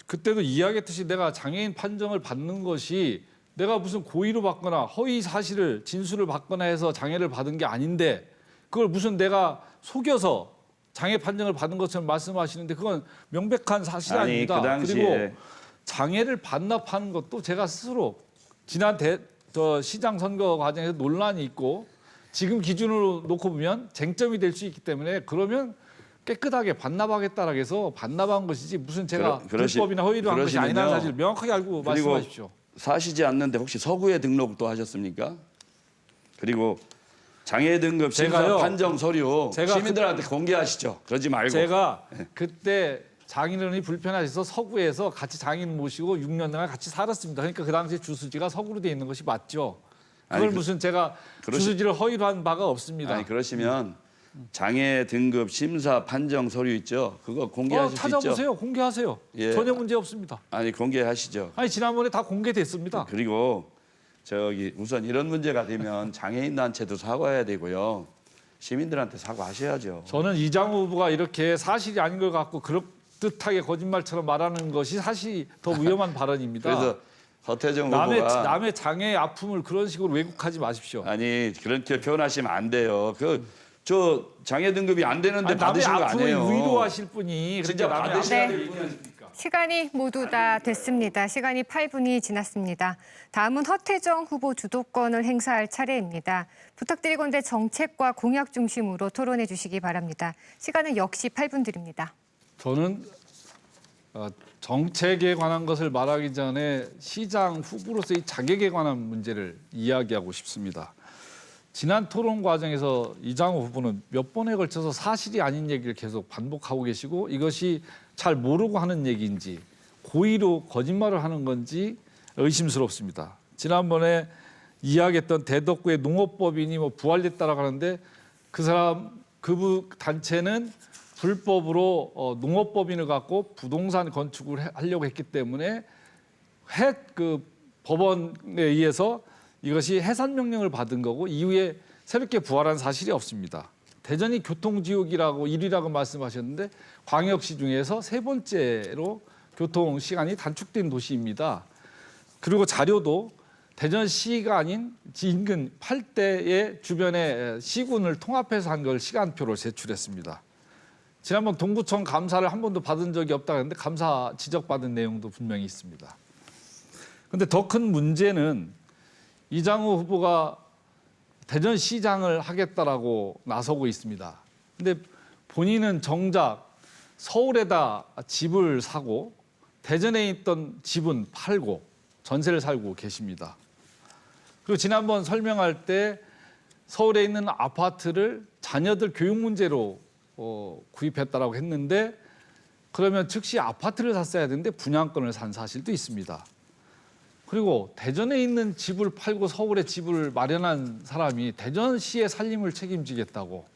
그때도 이야기했듯이 내가 장애인 판정을 받는 것이 내가 무슨 고의로 받거나 허위 사실을 진술을 받거나 해서 장애를 받은 게 아닌데 그걸 무슨 내가 속여서 장애 판정을 받은 것처럼 말씀하시는데 그건 명백한 사실이 아니, 아닙니다. 그 당시에 그리고 장애를 반납하는 것도 제가 스스로 지난 시장 선거 과정에서 논란이 있고 지금 기준으로 놓고 보면 쟁점이 될 수 있기 때문에 그러면 깨끗하게 반납하겠다라고 해서 반납한 것이지 무슨 제가 불법이나 허위로 한 것이 아니라는 사실 명확하게 알고 말씀하십시오. 사시지 않는데 혹시 서구에 등록도 하셨습니까? 그리고 장애 등급 심사 제가요, 판정 서류 제가 시민들한테 공개하시죠. 그러지 말고. 제가 그때 장인어른이 불편하셔서 서구에서 같이 장인 모시고 6년간 같이 살았습니다. 그러니까 그 당시에 주소지가 서구로 돼 있는 것이 맞죠. 그걸 아니, 무슨 제가 주소지를 허위로 한 바가 없습니다. 아니 그러시면 장애 등급 심사 판정 서류 있죠. 그거 공개하실 수 있죠. 찾아보세요. 공개하세요. 예. 전혀 문제 없습니다. 아니 공개하시죠. 아니 지난번에 다 공개됐습니다. 그리고 저기 우선 이런 문제가 되면 장애인 단체도 사과해야 되고요. 시민들한테 사과하셔야죠. 저는 이장우 후보가 이렇게 사실이 아닌 걸 갖고 그럴듯하게 거짓말처럼 말하는 것이 사실 더 위험한 발언입니다. 그래서 허태정 후보가 남의 장애의 아픔을 그런 식으로 왜곡하지 마십시오. 아니 그렇게 표현하시면 안 돼요. 저 장애 등급이 안 되는데 남의 받으신 거 아픔을 아니에요. 위로하실 분이 진짜 그렇게 남의 받으셔야 아픔을 될 분이 위로하십니까? 시간이 모두 다 됐습니다. 시간이 8분이 지났습니다. 다음은 허태정 후보 주도권을 행사할 차례입니다. 부탁드리건대 정책과 공약 중심으로 토론해 주시기 바랍니다. 시간은 역시 8분 드립니다. 저는 정책에 관한 것을 말하기 전에 시장 후보로서의 자격에 관한 문제를 이야기하고 싶습니다. 지난 토론 과정에서 이장우 후보는 몇 번에 걸쳐서 사실이 아닌 얘기를 계속 반복하고 계시고 이것이 잘 모르고 하는 얘기인지 고의로 거짓말을 하는 건지 의심스럽습니다. 지난번에 이야기했던 대덕구의 농업법인이 부활됐다라고 하는데 그 단체는 불법으로 농업법인을 갖고 부동산 건축을 하려고 했기 때문에 법원에 의해서 이것이 해산 명령을 받은 거고 이후에 새롭게 부활한 사실이 없습니다. 대전이 교통지옥이라고 1위라고 말씀하셨는데 광역시 중에서 세 번째로 교통 시간이 단축된 도시입니다. 그리고 자료도 대전시가 아닌 인근 8대의 주변의 시군을 통합해서 한 걸 시간표로 제출했습니다. 지난번 동구청 감사를 한 번도 받은 적이 없다고 했는데 감사 지적받은 내용도 분명히 있습니다. 그런데 더 큰 문제는 이장우 후보가 대전시장을 하겠다라고 나서고 있습니다. 근데 본인은 정작 서울에다 집을 사고 대전에 있던 집은 팔고 전세를 살고 계십니다. 그리고 지난번 설명할 때 서울에 있는 아파트를 자녀들 교육 문제로 구입했다라고 했는데 그러면 즉시 아파트를 샀어야 되는데 분양권을 산 사실도 있습니다. 그리고 대전에 있는 집을 팔고 서울에 집을 마련한 사람이 대전시의 살림을 책임지겠다고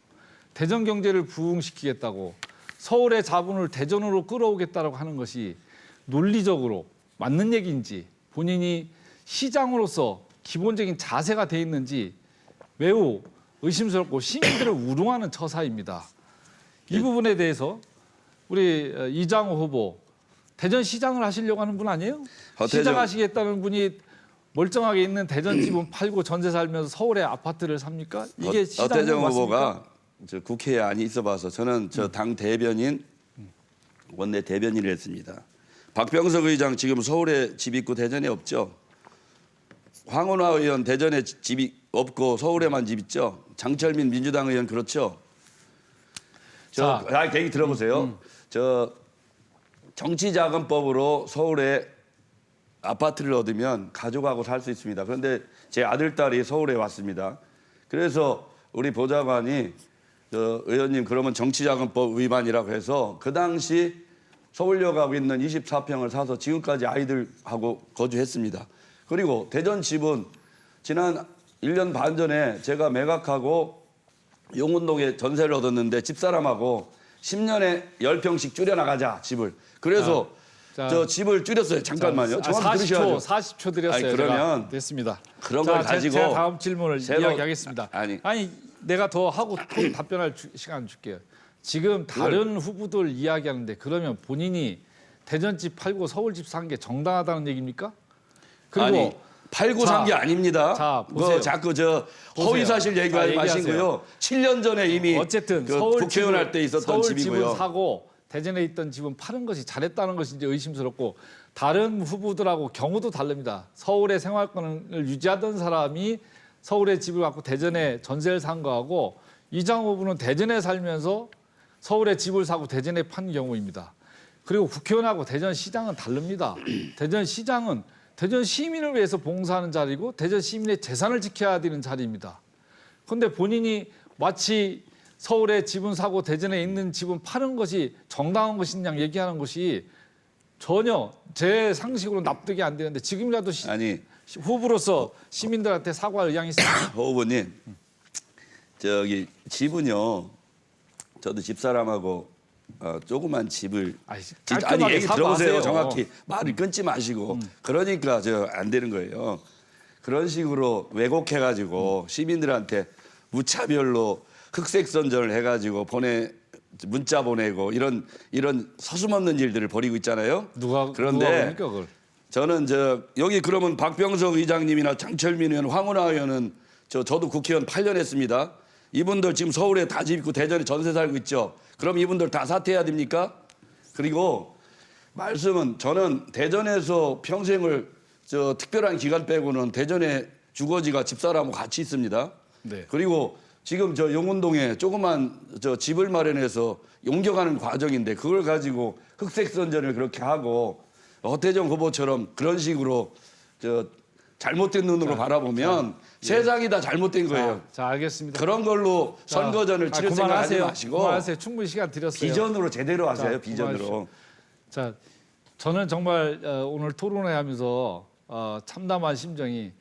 대전 경제를 부흥시키겠다고 서울의 자본을 대전으로 끌어오겠다고 하는 것이 논리적으로 맞는 얘기인지 본인이 시장으로서 기본적인 자세가 돼 있는지 매우 의심스럽고 시민들을 우롱하는 처사입니다. 이 부분에 대해서 우리 이장우 후보 대전시장을 하시려고 하는 분 아니에요? 시장 하시겠다는 분이 멀쩡하게 있는 대전 집은 팔고 전세 살면서 서울에 아파트를 삽니까? 이게 시장 허태정 맞습니까? 후보가 저 국회에 안 있어봐서 저는 저 당 대변인 원내 대변인을 했습니다. 박병석 의장 지금 서울에 집 있고 대전에 없죠. 황운하 의원 대전에 집이 없고 서울에만 집 있죠. 장철민 민주당 의원 그렇죠. 얘기 들어보세요. 저 정치자금법으로 서울에 아파트를 얻으면 가족하고 살 수 있습니다. 그런데 제 아들, 딸이 서울에 왔습니다. 그래서 우리 보좌관이 의원님 그러면 정치자금법 위반이라고 해서 그 당시 서울역하고 있는 24평을 사서 지금까지 아이들하고 거주했습니다. 그리고 대전 집은 지난 1년 반 전에 제가 매각하고 용운동에 전세를 얻었는데 집사람하고 10년에 10평씩 줄여나가자 집을. 그래서 자, 저 집을 줄였어요. 잠깐만요. 정확히 들으셔야죠. 40초 드렸어요. 아니, 그러면 제가. 됐습니다. 그런 걸 가지고 제가 다음 질문을 새로- 이야기하겠습니다. 아니. 내가 더 하고 또 답변할 시간 줄게요. 지금 다른 후보들 이야기하는데 그러면 본인이 대전집 팔고 서울집 산 게 정당하다는 얘기입니까? 그리고 아니, 팔고 산 게 자, 아닙니다. 자, 보세요. 자꾸 저 허위 사실 자, 얘기하지 얘기하세요. 마시고요. 7년 전에 이미 어쨌든 그 서울 국회의원 할 때 있었던 서울 집이고요. 집은 사고 대전에 있던 집은 파는 것이 잘했다는 것이 이제 의심스럽고 다른 후보들하고 경우도 다릅니다. 서울의 생활권을 유지하던 사람이 서울의 집을 갖고 대전에 전세를 산 거하고 이장호 후보는 대전에 살면서 서울에 집을 사고 대전에 판 경우입니다. 그리고 국회의원하고 대전시장은 다릅니다. 대전시장은 대전 시민을 위해서 봉사하는 자리고 대전 시민의 재산을 지켜야 되는 자리입니다. 그런데 본인이 마치 서울에 집은 사고 대전에 있는 집은 파는 것이 정당한 것이냐 얘기하는 것이 전혀 제 상식으로 납득이 안 되는데 지금이라도 아니, 후보로서 시민들한테 사과할 의향이 있습니다. 호 후보님, 저기 집은요. 저도 집사람하고 조그만 집을 아니, 아니 깔끔하게 얘기 들어보세요. 사과하세요. 정확히 말을 끊지 마시고 그러니까 저 안 되는 거예요. 그런 식으로 왜곡해가지고 시민들한테 무차별로 흑색 선전을 해가지고 문자 보내고 이런 서슴없는 일들을 벌이고 있잖아요. 누가 그런데 그러니까 그걸. 저는 여기 그러면 박병석 의장님이나 장철민 의원, 황운하 의원은 저도 국회의원 8년 했습니다. 이분들 지금 서울에 다 집 있고 대전에 전세 살고 있죠. 그럼 이분들 다 사퇴해야 됩니까? 그리고 말씀은 저는 대전에서 평생을 특별한 기간 빼고는 대전에 주거지가 집사람하고 같이 있습니다. 네. 그리고 지금 용운동에 조그만 집을 마련해서 옮겨가는 과정인데 그걸 가지고 흑색 선전을 그렇게 하고 허태정 후보처럼 그런 식으로 잘못된 눈으로 바라보면 세상이 다 잘못된 거예요. 자, 알겠습니다. 그런 걸로 선거전을 치를 생각하지 마시고 그만하세요. 충분히 시간 드렸어요. 비전으로 제대로 하세요. 자, 비전으로. 그만하십시오. 자, 저는 정말 오늘 토론회하면서 참담한 심정이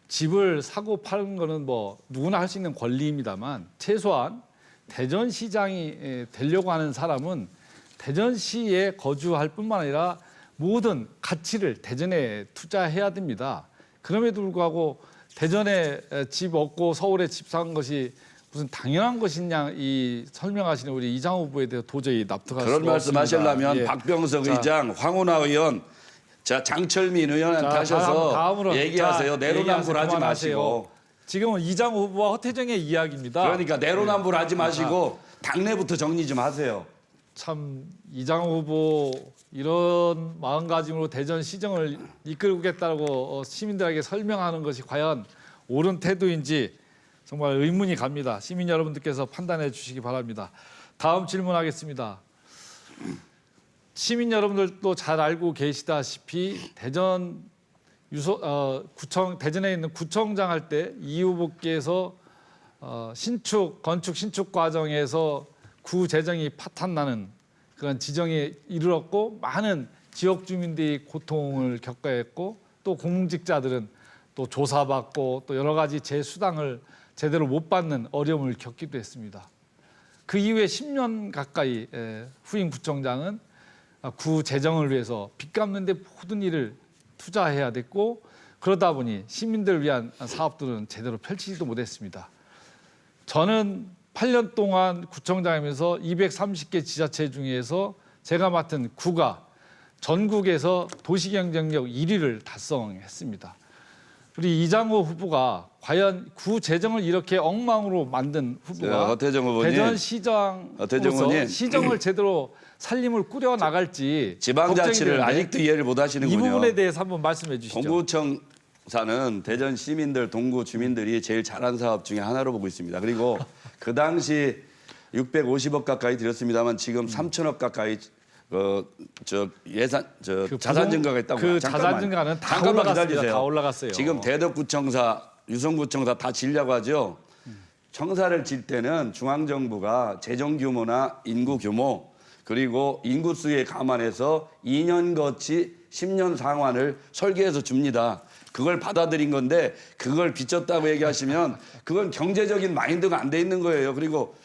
집을 사고 파는 거는 뭐 누구나 할 수 있는 권리입니다만 최소한 대전시장이 되려고 하는 사람은 대전시에 거주할 뿐만 아니라 모든 가치를 대전에 투자해야 됩니다. 그럼에도 불구하고 대전에 집 얻고 서울에 집 산 것이 무슨 당연한 것이냐 이 설명하시는 우리 이장호 후보에 대해서 도저히 납득할 수가 그런 없습니다. 말씀하시려면 예. 박병석 자, 의장, 황운하 의원, 장철민 의원한테 하셔서 다음으로 얘기하세요. 자, 내로남불 하지 그만하세요. 마시고. 지금은 이장호 후보와 허태정의 이야기입니다. 그러니까 내로남불 하지 마시고 당내부터 정리 좀 하세요. 참 이장호 후보 이런 마음가짐으로 대전 시정을 이끌겠다고 시민들에게 설명하는 것이 과연 옳은 태도인지 정말 의문이 갑니다. 시민 여러분들께서 판단해 주시기 바랍니다. 다음 질문하겠습니다. 시민 여러분들도 잘 알고 계시다시피 대전 대전에 있는 구청장 할 때 이 후보께서 건축 신축 과정에서 구 재정이 파탄나는 그런 지정에 이르렀고 많은 지역 주민들이 고통을 겪어야 했고 또 공직자들은 또 조사받고 또 여러 가지 재수당을 제대로 못 받는 어려움을 겪기도 했습니다. 그 이후에 10년 가까이 후임 구청장은 구 재정을 위해서 빚 갚는 데 모든 일을 투자해야 됐고 그러다 보니 시민들을 위한 사업들은 제대로 펼치지도 못했습니다. 저는 8년 동안 구청장이면서 230개 지자체 중에서 제가 맡은 구가 전국에서 도시경쟁력 1위를 달성했습니다. 우리 이장호 후보가 과연 구 재정을 이렇게 엉망으로 만든 후보가 허태정 후보님, 대전시장으로서 시정을 제대로 살림을 꾸려 나갈지 지방자치를 아직도 이해를 못 하시는군요. 이 부분에 대해서 한번 말씀해 주시죠. 동구청사는 대전 시민들, 동구 주민들이 제일 잘한 사업 중에 하나로 보고 있습니다. 그리고 그 당시 650억 가까이 들였습니다만 지금 3천억 가까이 자산 증가가 있다고. 그 자산 증가는 다 잠깐만 올라갔습니다. 기다리세요. 다 올라갔어요. 지금 대덕구청사, 유성구청사 다 지려고 하죠. 청사를 질 때는 중앙정부가 재정 규모나 인구 규모 그리고 인구수에 감안해서 2년 거치 10년 상환을 설계해서 줍니다. 그걸 받아들인 건데 그걸 빚졌다고 얘기하시면 그건 경제적인 마인드가 안 돼 있는 거예요. 그리고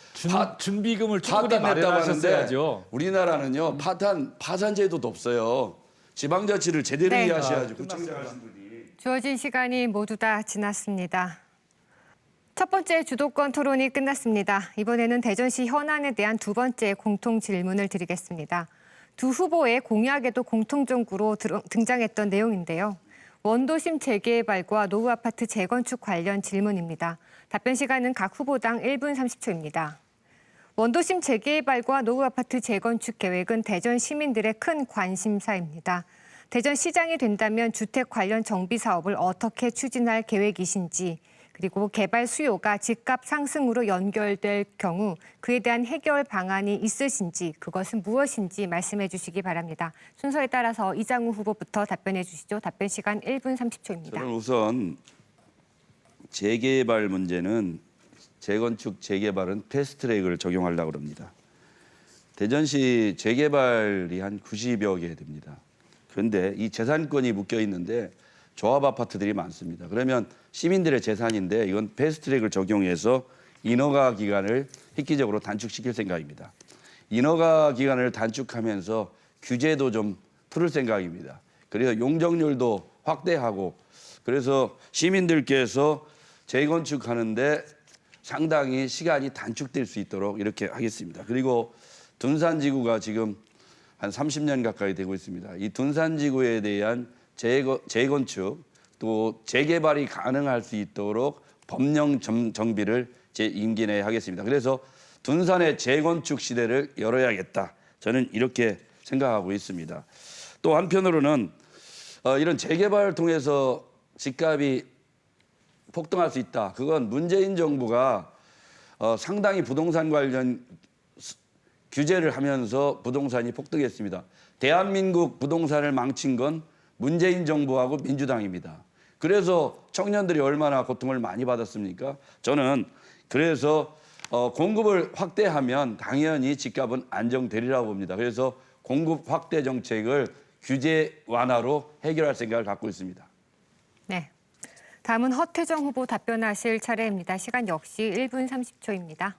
준비금을 충분히 파탄 냈다고 하는데 마련하셨어야죠. 우리나라는요 파산 제도도 없어요. 지방자치를 제대로 네. 이해하셔야죠. 구청장 하신 분이. 주어진 시간이 모두 다 지났습니다. 첫 번째 주도권 토론이 끝났습니다. 이번에는 대전시 현안에 대한 두 번째 공통 질문을 드리겠습니다. 두 후보의 공약에도 공통적으로 등장했던 내용인데요. 원도심 재개발과 노후 아파트 재건축 관련 질문입니다. 답변 시간은 각 후보당 1분 30초입니다. 원도심 재개발과 노후 아파트 재건축 계획은 대전 시민들의 큰 관심사입니다. 대전시장이 된다면 주택 관련 정비 사업을 어떻게 추진할 계획이신지, 그리고 개발 수요가 집값 상승으로 연결될 경우 그에 대한 해결 방안이 있으신지, 그것은 무엇인지 말씀해 주시기 바랍니다. 순서에 따라서 이장우 후보부터 답변해 주시죠. 답변 시간 1분 30초입니다. 저는 우선 재개발 문제는 재건축 재개발은 패스트트랙을 적용하려고 합니다. 대전시 재개발이 한 90여 개 됩니다. 그런데 이 재산권이 묶여 있는데 조합 아파트들이 많습니다. 그러면 시민들의 재산인데 이건 패스트트랙을 적용해서 인허가 기간을 획기적으로 단축시킬 생각입니다. 인허가 기간을 단축하면서 규제도 좀 풀을 생각입니다. 그래서 용적률도 확대하고 그래서 시민들께서 재건축하는데 상당히 시간이 단축될 수 있도록 이렇게 하겠습니다. 그리고 둔산지구가 지금 한 30년 가까이 되고 있습니다. 이 둔산지구에 대한 재건축 또 재개발이 가능할 수 있도록 법령 정비를 제 임기 내에 하겠습니다. 그래서 둔산의 재건축 시대를 열어야겠다. 저는 이렇게 생각하고 있습니다. 또 한편으로는 이런 재개발을 통해서 집값이 폭등할 수 있다. 그건 문재인 정부가 상당히 부동산 관련 규제를 하면서 부동산이 폭등했습니다. 대한민국 부동산을 망친 건 문재인 정부하고 민주당입니다. 그래서 청년들이 얼마나 고통을 많이 받았습니까? 저는 그래서 공급을 확대하면 당연히 집값은 안정되리라고 봅니다. 그래서 공급 확대 정책을 규제 완화로 해결할 생각을 갖고 있습니다. 네. 다음은 허태정 후보 답변하실 차례입니다. 시간 역시 1분 30초입니다.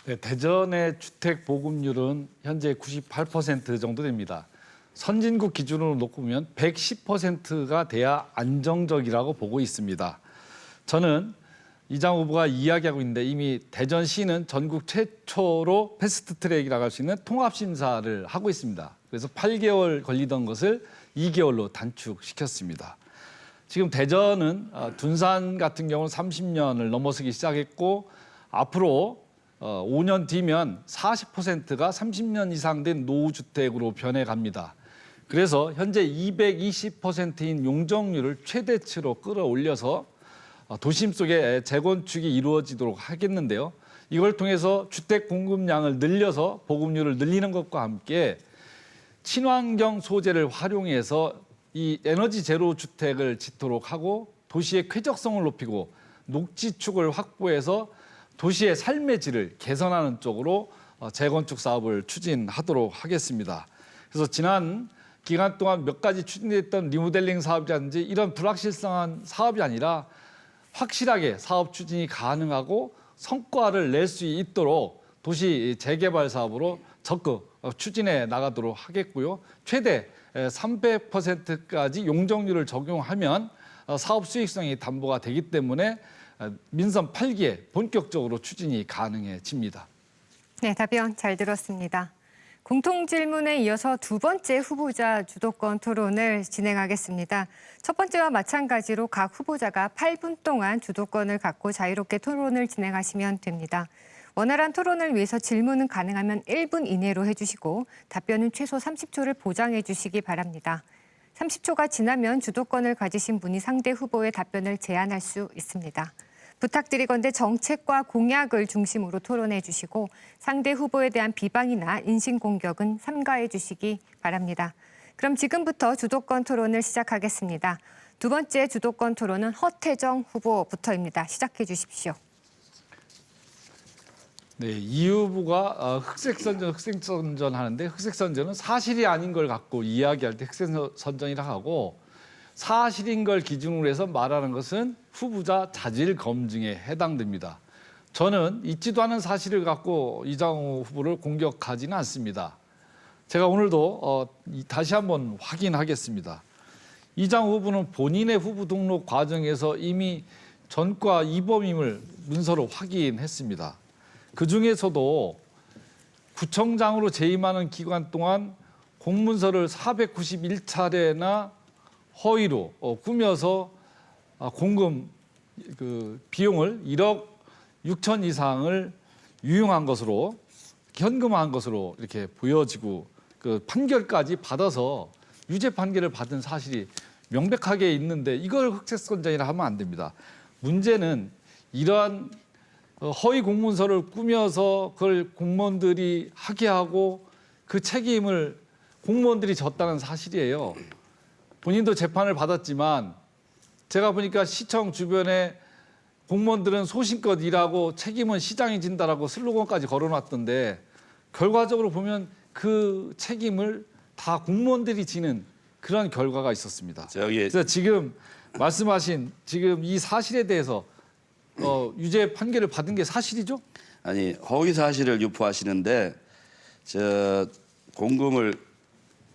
네, 대전의 주택 보급률은 현재 98% 정도 됩니다. 선진국 기준으로 놓고 보면 110%가 돼야 안정적이라고 보고 있습니다. 저는 이장 후보가 이야기하고 있는데 이미 대전시는 전국 최초로 패스트트랙이라고 할 수 있는 통합심사를 하고 있습니다. 그래서 8개월 걸리던 것을 2개월로 단축시켰습니다. 지금 대전은 둔산 같은 경우는 30년을 넘어서기 시작했고 앞으로 5년 뒤면 40%가 30년 이상 된 노후주택으로 변해갑니다. 그래서 현재 220%인 용적률을 최대치로 끌어올려서 도심 속에 재건축이 이루어지도록 하겠는데요. 이걸 통해서 주택 공급량을 늘려서 보급률을 늘리는 것과 함께 친환경 소재를 활용해서 이 에너지 제로 주택을 짓도록 하고 도시의 쾌적성을 높이고 녹지축을 확보해서 도시의 삶의 질을 개선하는 쪽으로 재건축 사업을 추진하도록 하겠습니다. 그래서 지난 기간 동안 몇 가지 추진됐던 리모델링 사업이라든지 이런 불확실성한 사업이 아니라 확실하게 사업 추진이 가능하고 성과를 낼 수 있도록 도시 재개발 사업으로 적극 추진해 나가도록 하겠고요. 최대 300%까지 용적률을 적용하면 사업 수익성이 담보가 되기 때문에 민선 8기에 본격적으로 추진이 가능해집니다. 네, 답변 잘 들었습니다. 공통 질문에 이어서 두 번째 후보자 주도권 토론을 진행하겠습니다. 첫 번째와 마찬가지로 각 후보자가 8분 동안 주도권을 갖고 자유롭게 토론을 진행하시면 됩니다. 원활한 토론을 위해서 질문은 가능하면 1분 이내로 해주시고 답변은 최소 30초를 보장해 주시기 바랍니다. 30초가 지나면 주도권을 가지신 분이 상대 후보의 답변을 제한할 수 있습니다. 부탁드리건대 정책과 공약을 중심으로 토론해 주시고 상대 후보에 대한 비방이나 인신공격은 삼가해 주시기 바랍니다. 그럼 지금부터 주도권 토론을 시작하겠습니다. 두 번째 주도권 토론은 허태정 후보부터입니다. 시작해 주십시오. 네, 이 후보가 흑색선전 하는데 흑색선전은 사실이 아닌 걸 갖고 이야기할 때 흑색선전이라 하고 사실인 걸 기준으로 해서 말하는 것은 후보자 자질 검증에 해당됩니다. 저는 있지도 않은 사실을 갖고 이장우 후보를 공격하지는 않습니다. 제가 오늘도 다시 한번 확인하겠습니다. 이장우 후보는 본인의 후보 등록 과정에서 이미 전과 이범임을 문서로 확인했습니다. 그중에서도 구청장으로 재임하는 기간 동안 공문서를 491차례나 허위로 꾸며서 공금 비용을 1억 6천 이상을 유용한 것으로 현금화한 것으로 이렇게 보여지고 그 판결까지 받아서 유죄 판결을 받은 사실이 명백하게 있는데 이걸 흑색선전이라 하면 안 됩니다. 문제는 이러한 허위 공문서를 꾸며서 그걸 공무원들이 하게 하고 그 책임을 공무원들이 졌다는 사실이에요. 본인도 재판을 받았지만 제가 보니까 시청 주변에 공무원들은 소신껏 일하고 책임은 시장이 진다라고 슬로건까지 걸어놨던데 결과적으로 보면 그 책임을 다 공무원들이 지는 그런 결과가 있었습니다. 그래서 지금 말씀하신 지금 이 사실에 대해서 유죄 판결을 받은 게 사실이죠? 아니 허위 사실을 유포하시는데 저 공금을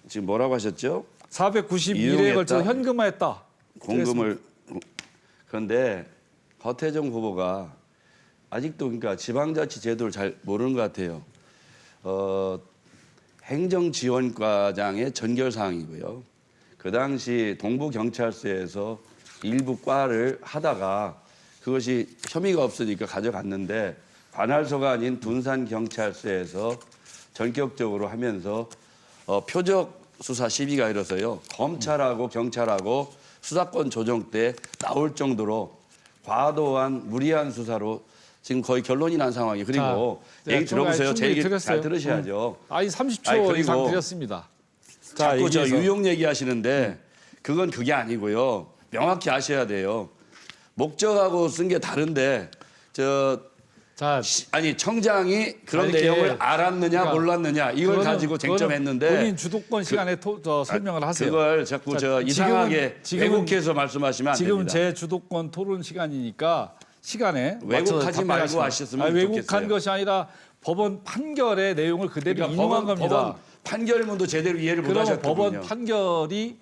지금 뭐라고 하셨죠? 491회에 걸쳐 현금화했다. 공금을 그런데 허태정 후보가 아직도 그러니까 지방자치 제도를 잘 모르는 것 같아요. 행정지원과장의 전결 사항이고요. 그 당시 동부경찰서에서 일부 과를 하다가 그것이 혐의가 없으니까 가져갔는데 관할소가 아닌 둔산경찰서에서 전격적으로 하면서 표적 수사 시비가 일어서요. 검찰하고 경찰하고 수사권 조정 때 나올 정도로 과도한 무리한 수사로 지금 거의 결론이 난 상황이에요. 그리고 얘기 들어보세요. 제 얘기 잘 들으셔야죠. 아니 30초 이상 드렸습니다. 자꾸 저 유용 얘기하시는데 그건 그게 아니고요. 명확히 아셔야 돼요. 목적하고 쓴 게 다른데 아니 청장이 그런 내용을 알았느냐 그러니까 몰랐느냐 이걸 가지고 쟁점했는데 본인 주도권 시간에 설명을 하세요. 그걸 자꾸 이상하게 왜곡해서 말씀하시면 안 지금 됩니다. 제 주도권 토론 시간이니까 시간에 왜곡하지 말고 하셨으면 좋겠어요. 왜곡한 것이 아니라 법원 판결의 내용을 그대로 인용한 겁니다. 법원 판결문도 제대로 이해를 못 그러면 하셨군요. 법원 판결이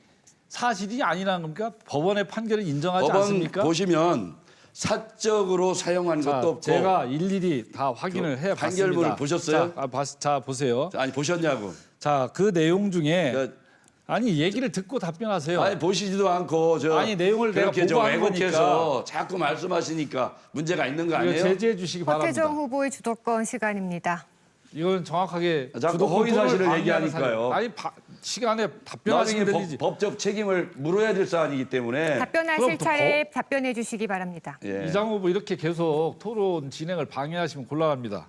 사실이 아니라는 겁니까? 법원의 판결을 인정하지 않습니까? 보시면 사적으로 사용한 것도 없고 제가 일일이 다 확인을 해봤습니다. 판결문을 보셨어요? 자 보세요. 아니 보셨냐고. 자, 그 내용 중에 아니 얘기를 듣고 답변하세요. 아니 보시지도 않고 아니 내용을 내가 보고 한 왜곡해서 거니까 자꾸 말씀하시니까 문제가 있는 거 아니에요? 제재해 주시기 바랍니다. 허태정 후보의 주도권 시간입니다. 이건 정확하게 자꾸 허위 사실을 얘기하니까요. 아니 시간에 답변하시면 되지. 법적 책임을 물어야 될 사안이기 때문에 답변하실 차례에 답변해 주시기 바랍니다. 예. 이장우 후보 이렇게 계속 토론 진행을 방해하시면 곤란합니다.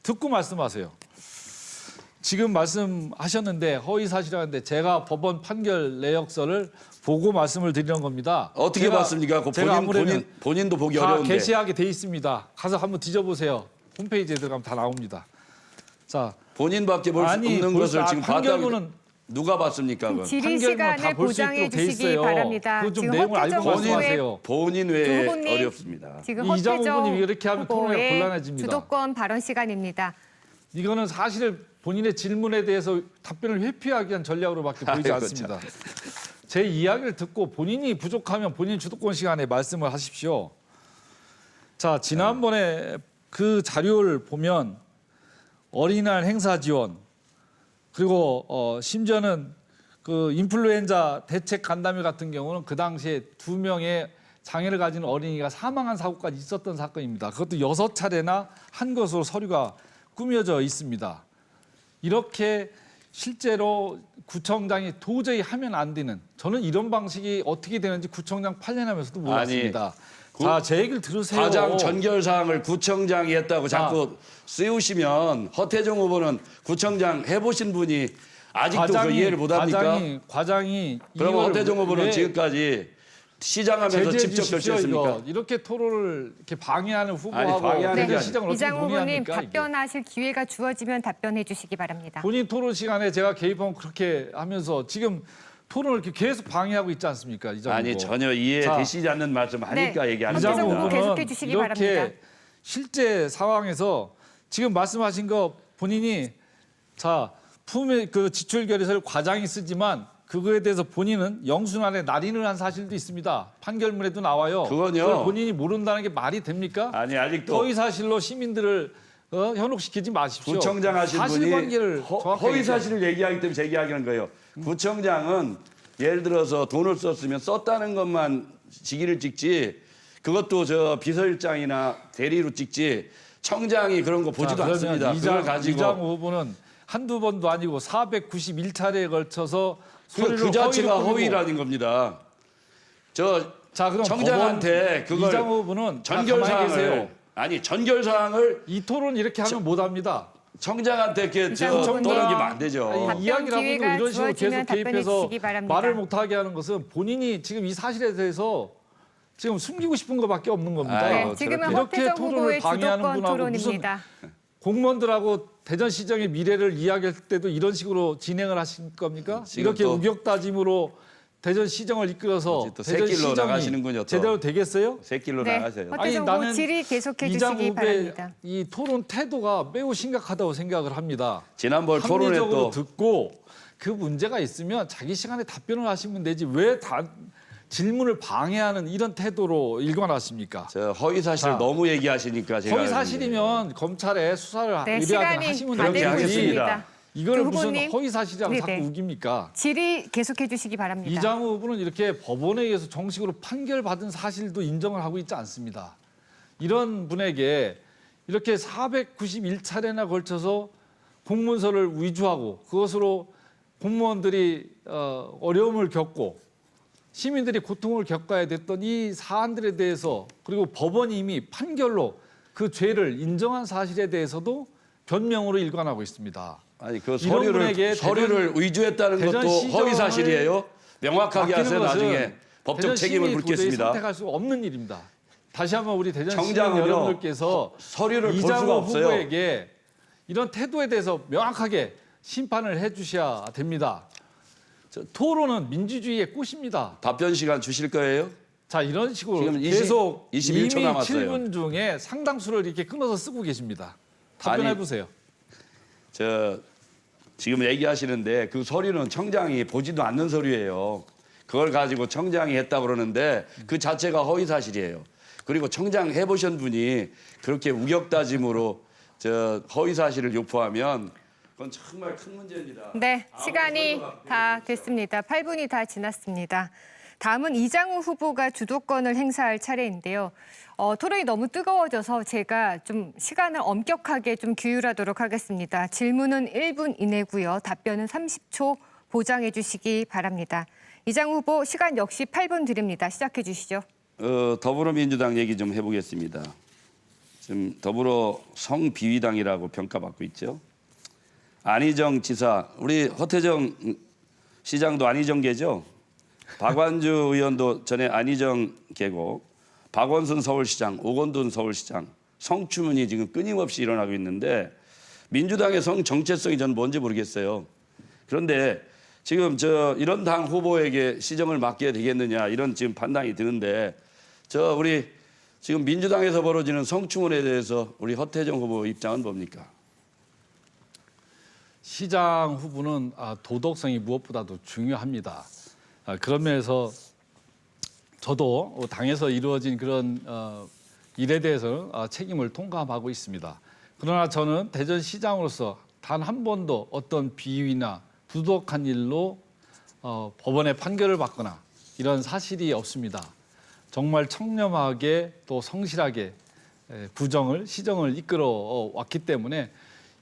듣고 말씀하세요. 지금 말씀하셨는데 허위 사실이라는데 제가 법원 판결 내역서를 보고 말씀을 드리는 겁니다. 어떻게 봤습니까? 본인도 보기 어려운데. 게시하게 돼 있습니다. 가서 한번 뒤져보세요. 홈페이지에 들어가면 다 나옵니다. 자, 본인밖에 볼 수 없는 것을 지금 판결문은 누가 봤습니까? 그건? 질의 시간을 보장해 주시기 바랍니다. 그 좀 내용을 알고 말씀하세요. 본인 외에 어렵습니다. 지금 이장우 허태정 후보님 이렇게 하면 토론이 후보의 곤란해집니다. 주도권 발언 시간입니다. 이거는 사실을 본인의 질문에 대해서 답변을 회피하기 위한 전략으로밖에 보이지 아이고, 않습니다. 제 이야기를 듣고 본인이 부족하면 본인 주도권 시간에 말씀을 하십시오. 자, 지난번에 그 자료를 보면 어린이날 행사 지원 그리고 심지어는 그 인플루엔자 대책 간담회 같은 경우는 그 당시에 2명의 장애를 가진 어린이가 사망한 사고까지 있었던 사건입니다. 그것도 6차례나 한 것으로 서류가 꾸며져 있습니다. 이렇게 실제로 구청장이 도저히 하면 안 되는 저는 이런 방식이 어떻게 되는지 구청장 8년 하면서도 몰랐습니다. 자, 제 얘기를 들으세요. 과장 전결 사항을 구청장이 했다고 자꾸 씌우시면 허태정 후보는 구청장 해보신 분이 아직도 그 이해를 못합니까? 과장이 그럼 허태정 후보는 지금까지 시장하면서 직접 주십시오, 결정했습니까? 이거. 이렇게 토론을 이렇게 방해하는 후보하고 방해하는 게 대전시장을 어떻게 이장우 후보님 논의합니까? 이게? 답변하실 기회가 주어지면 답변해 주시기 바랍니다. 본인 토론 시간에 제가 개입하면 그렇게 하면서 지금 토론을 이렇게 계속 방해하고 있지 않습니까? 이장우 아니 후보. 전혀 이해되시지 않는 말씀 하니까 네. 얘기하는 이장우 이장우 후보 겁니다. 계속해 후보는 주시기 이렇게 바랍니다. 실제 상황에서 지금 말씀하신 거 본인이 자 품의 그 지출 결의서를 과장이 쓰지만 그거에 대해서 본인은 영순환에 날인을 한 사실도 있습니다. 판결문에도 나와요. 그건요. 그걸 본인이 모른다는 게 말이 됩니까? 아니 아직도 허위 사실로 시민들을 현혹시키지 마십시오. 구청장 하신 분이 사실관계를 정확하게 허위 사실을 얘기하기 때문에 제기하는 거예요. 구청장은 예를 들어서 돈을 썼으면 썼다는 것만 직위를 찍지 그것도 저 비서실장이나 대리로 찍지 청장이 그런 거 보지도 자, 않습니다. 그걸 가지고 이장우 후보는 한두 번도 아니고 491차례에 걸쳐서 소리를 그 자체가 허위로 꾸미고 허위라는 겁니다. 저 자, 그럼 청장한테 법원 그걸 이장우 후보는 가만히 전결사항을 계세요. 아니 전결사항을 이 토론 이렇게 하면 못 합니다. 청장한테 이렇게 이장우 저 후보님. 떠넘기면 안 되죠. 아니, 답변 이야기를 하고 기회가 이런 식으로 주어지면 계속 답변해 개입해서 주시기 바랍니다. 말을 못하게 하는 것은 본인이 지금 이 사실에 대해서 지금 숨기고 싶은 것밖에 없는 겁니다. 아유, 네, 지금은 이렇게 허태정 토론을 후보의 방해하는 주도권 분하고 무슨 토론입니다. 공무원들하고 대전시장의 미래를 이야기할 때도 이런 식으로 진행을 하실 겁니까? 지금 이렇게 또 우격다짐으로 대전시정을 이끌어서 또 새길로 나가시는군요, 또. 제대로 되겠어요? 새길로 네, 나가세요. 허태정 아니, 후보 나는 질의 계속해 이장 주시기 후보의 바랍니다. 이 토론 태도가 매우 심각하다고 생각을 합니다. 지난번 토론에 합리적으로 또 듣고 그 문제가 있으면 자기 시간에 답변을 하시면 되지 왜 질문을 방해하는 이런 태도로 일관하십니까? 저 허위 사실 자, 너무 얘기하시니까 제가 허위 사실이면 검찰에 수사를 네, 의뢰하든 시간이 하시면 다 그렇게 되고 되는 거지. 있습니다. 이걸 그 무슨 후보님. 허위 사실이라고 네, 자꾸 네. 우깁니까? 질의 계속해 주시기 바랍니다. 이장우 후보는 이렇게 법원에 의해서 정식으로 판결받은 사실도 인정을 하고 있지 않습니다. 이런 분에게 이렇게 491차례나 걸쳐서 공문서를 위조하고 그것으로 공무원들이 어려움을 겪고 시민들이 고통을 겪어야 됐던 이 사안들에 대해서 그리고 법원이 이미 판결로 그 죄를 인정한 사실에 대해서도 변명으로 일관하고 있습니다. 아니 그 이런 분에게 서류를 위조했다는 것도 대전시정을 허위 사실이에요. 명확하게 맡기는 하세요. 것은 나중에 법적 책임을 대전 시민이 도저히 묻겠습니다. 선택할 수 없는 일입니다. 다시 한번 우리 대전 시민 청장은요, 여러분들께서 서류를 볼 이장우 수가 없어요. 후보에게 이런 태도에 대해서 명확하게 심판을 해주셔야 됩니다. 토론은 민주주의의 꽃입니다. 답변 시간 주실 거예요? 자 이런 식으로 지금 계속 21초 이미 남았어요. 7분 중에 상당수를 이렇게 끊어서 쓰고 계십니다. 답변해 아니, 보세요. 저 지금 얘기하시는데 그 서류는 청장이 보지도 않는 서류예요. 그걸 가지고 청장이 했다 그러는데 그 자체가 허위 사실이에요. 그리고 청장 해보신 분이 그렇게 우격다짐으로 저 허위 사실을 유포하면 그건 정말 큰 문제입니다. 네, 시간이 다 됐습니다. 8분이 다 지났습니다. 다음은 이장우 후보가 주도권을 행사할 차례인데요. 토론이 너무 뜨거워져서 제가 좀 시간을 엄격하게 좀 규율하도록 하겠습니다. 질문은 1분 이내고요. 답변은 30초 보장해 주시기 바랍니다. 이장우 후보 시간 역시 8분 드립니다. 시작해 주시죠. 더불어민주당 얘기 좀 해보겠습니다. 지금 더불어 성비위당이라고 평가받고 있죠. 안희정 지사, 우리 허태정 시장도 안희정계죠. 박완주 의원도 전에 안희정계고, 박원순 서울시장, 오건돈 서울시장, 성추문이 지금 끊임없이 일어나고 있는데 민주당의 성 정체성이 저는 뭔지 모르겠어요. 그런데 지금 이런 당 후보에게 시정을 맡겨야 되겠느냐 이런 지금 판단이 드는데 우리 지금 민주당에서 벌어지는 성추문에 대해서 우리 허태정 후보 입장은 뭡니까? 시장 후보는 도덕성이 무엇보다도 중요합니다. 그런 면에서 저도 당에서 이루어진 그런 일에 대해서는 책임을 통감하고 있습니다. 그러나 저는 대전시장으로서 단 한 번도 어떤 비위나 부도덕한 일로 법원의 판결을 받거나 이런 사실이 없습니다. 정말 청렴하게 또 성실하게 시정을 이끌어 왔기 때문에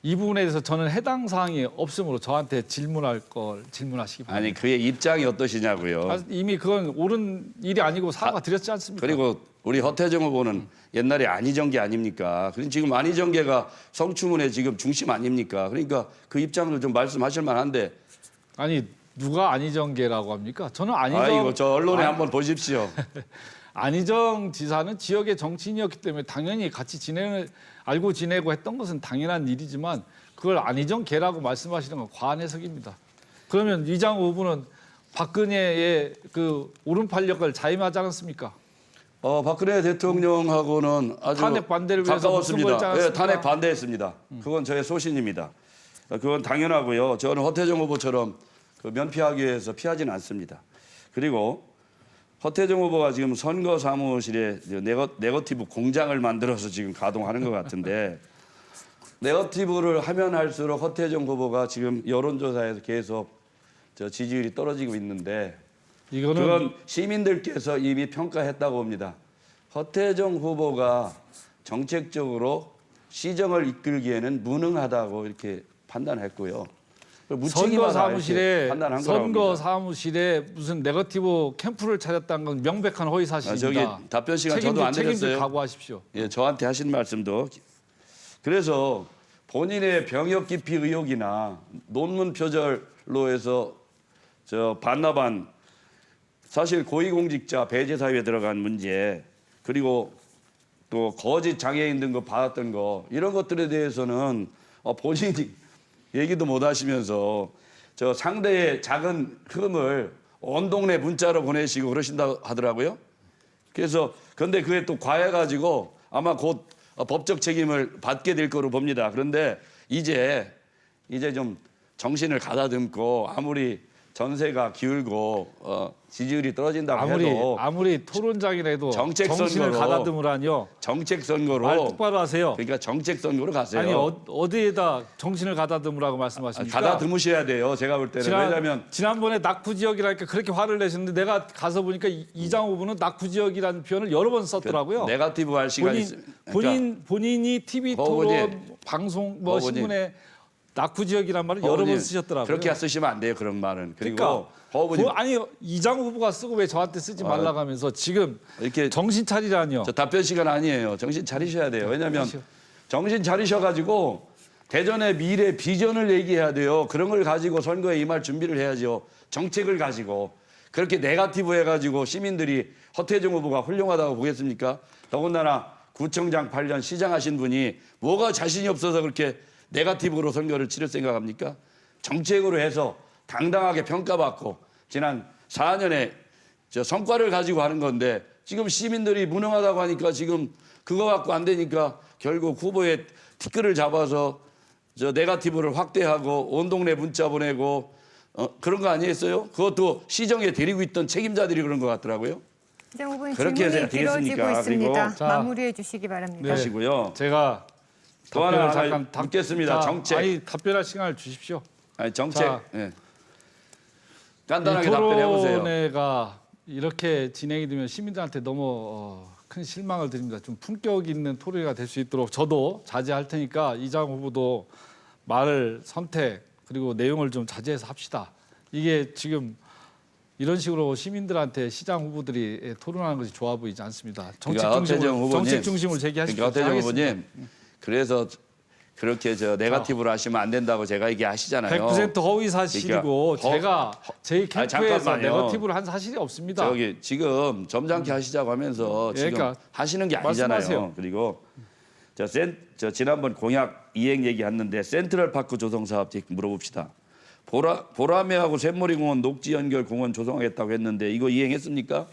이 부분에 대해서 저는 해당 사항이 없으므로 저한테 질문하시기 바랍니다. 아니 그의 입장이 어떠시냐고요. 이미 그건 옳은 일이 아니고 사과드렸지 않습니까? 그리고 우리 허태정 후보는 옛날에 안희정계 아닙니까? 그럼 지금 안희정계가 성추문의 지금 중심 아닙니까? 그러니까 그 입장을 좀 말씀하실 만한데 아니 누가 안희정계라고 합니까? 저는 아이고 저 언론에 한번 보십시오. 안희정 지사는 지역의 정치인이었기 때문에 당연히 같이 알고 지내고 했던 것은 당연한 일이지만 그걸 안희정계라고 말씀하시는 건 과한 해석입니다. 그러면 이장우 후보는 박근혜의 그 오른팔력을 자임하지 않았습니까? 박근혜 대통령하고는 아주 탄핵 반대를 위해서 가까웠습니다. 목숨 걸지 않았습니까? 탄핵 반대했습니다. 그건 저의 소신입니다. 그건 당연하고요. 저는 허태정 후보처럼 그 면피하기 위해서 피하지는 않습니다. 그리고 허태정 후보가 지금 선거 사무실에 네거티브 공장을 만들어서 지금 가동하는 것 같은데 네거티브를 하면 할수록 허태정 후보가 지금 여론조사에서 계속 지지율이 떨어지고 있는데 그건 시민들께서 이미 평가했다고 봅니다. 허태정 후보가 정책적으로 시정을 이끌기에는 무능하다고 이렇게 판단했고요. 선거 사무실에 판단한 선거 사무실에 무슨 네거티브 캠프를 차렸다는 건 명백한 허위 사실입니다. 저기 답변 시간 저도 안 책임질 드렸어요. 각오하십시오. 예, 저한테 하신 말씀도 그래서 본인의 병역 기피 의혹이나 논문 표절로 해서 반나반 사실 고위공직자 배제 사유에 들어간 문제 그리고 또 거짓 장애인 등급 받았던 거 이런 것들에 대해서는 본인이 얘기도 못 하시면서 저 상대의 작은 흠을 온 동네 문자로 보내시고 그러신다 하더라고요. 그래서 근데 그게 또 과해가지고 아마 곧 법적 책임을 받게 될 거로 봅니다. 그런데 이제 좀 정신을 가다듬고 아무리 전세가 기울고 지지율이 떨어진다고 해도 아무리 토론장이라도 정책 정신을 선거로 가다듬으라뇨. 정책 선거로 말 똑바로 하세요. 그러니까 정책 선거로 가세요. 아니 어디에다 정신을 가다듬으라고 말씀하십니까? 가다듬으셔야 돼요. 제가 볼 때는 왜냐하면 지난번에 낙후 지역이라니까 그렇게 화를 내셨는데 내가 가서 보니까 이장우 후보는 낙후 지역이라는 표현을 여러 번 썼더라고요. 네거티브 할 시간이 본인이 TV 토론 방송 신문에 낙후 지역이란 말을 여러 번 쓰셨더라고요. 그렇게 쓰시면 안 돼요. 그런 말은. 그리고 그러니까 아니 이장우 후보가 쓰고 왜 저한테 쓰지 말라고 하면서 지금 이렇게 정신 차리라뇨. 저 답변 시간 아니에요. 정신 차리셔야 돼요. 왜냐하면 정신 차리셔가지고 대전의 미래 비전을 얘기해야 돼요. 그런 걸 가지고 선거에 임할 준비를 해야죠. 정책을 가지고 그렇게 네거티브 해가지고 시민들이 허태정 후보가 훌륭하다고 보겠습니까? 더군다나 구청장 8년 시장 하신 분이 뭐가 자신이 없어서 그렇게 네거티브로 선거를 치를 생각합니까? 정책으로 해서 당당하게 평가받고 지난 4년의 성과를 가지고 하는 건데 지금 시민들이 무능하다고 하니까 지금 그거 갖고 안 되니까 결국 후보의 티끌을 잡아서 네거티브를 확대하고 온 동네 문자 보내고 그런 거 아니었어요? 그것도 시정에 데리고 있던 책임자들이 그런 것 같더라고요. 이장 후보님 그렇게 해서 질문이 길어지고 되겠습니까? 있습니다. 자, 마무리해 주시기 바랍니다. 네. 하시고요. 제가 또 하나 잠깐 묻겠습니다. 정책. 아니 답변할 시간을 주십시오. 아니, 정책. 자, 예. 간단하게 답변해 보세요. 토론회가 이렇게 진행이 되면 시민들한테 너무 큰 실망을 드립니다. 좀 품격 있는 토론회가 될 수 있도록 저도 자제할 테니까 이장 후보도 말을 선택 그리고 내용을 좀 자제해서 합시다. 이게 지금 이런 식으로 시민들한테 시장 후보들이 토론하는 것이 좋아 보이지 않습니다. 정책 중심을 제기하십시오. 허태정 후보님, 그래서 그렇게 네거티브로 하시면 안 된다고 제가 얘기하시잖아요. 100% 허위 사실이고 그러니까 제가 저희 캠프에서 잠깐만요. 네거티브를 한 사실이 없습니다. 저기 지금 점잖게 하시자고 하면서 지금 그러니까 하시는 게 아니잖아요. 말씀하세요. 그리고 저 지난번 공약 이행 얘기했는데 센트럴파크 조성 사업 물어봅시다. 보라매하고 샘머리공원 녹지 연결 공원 조성하겠다고 했는데 이거 이행했습니까?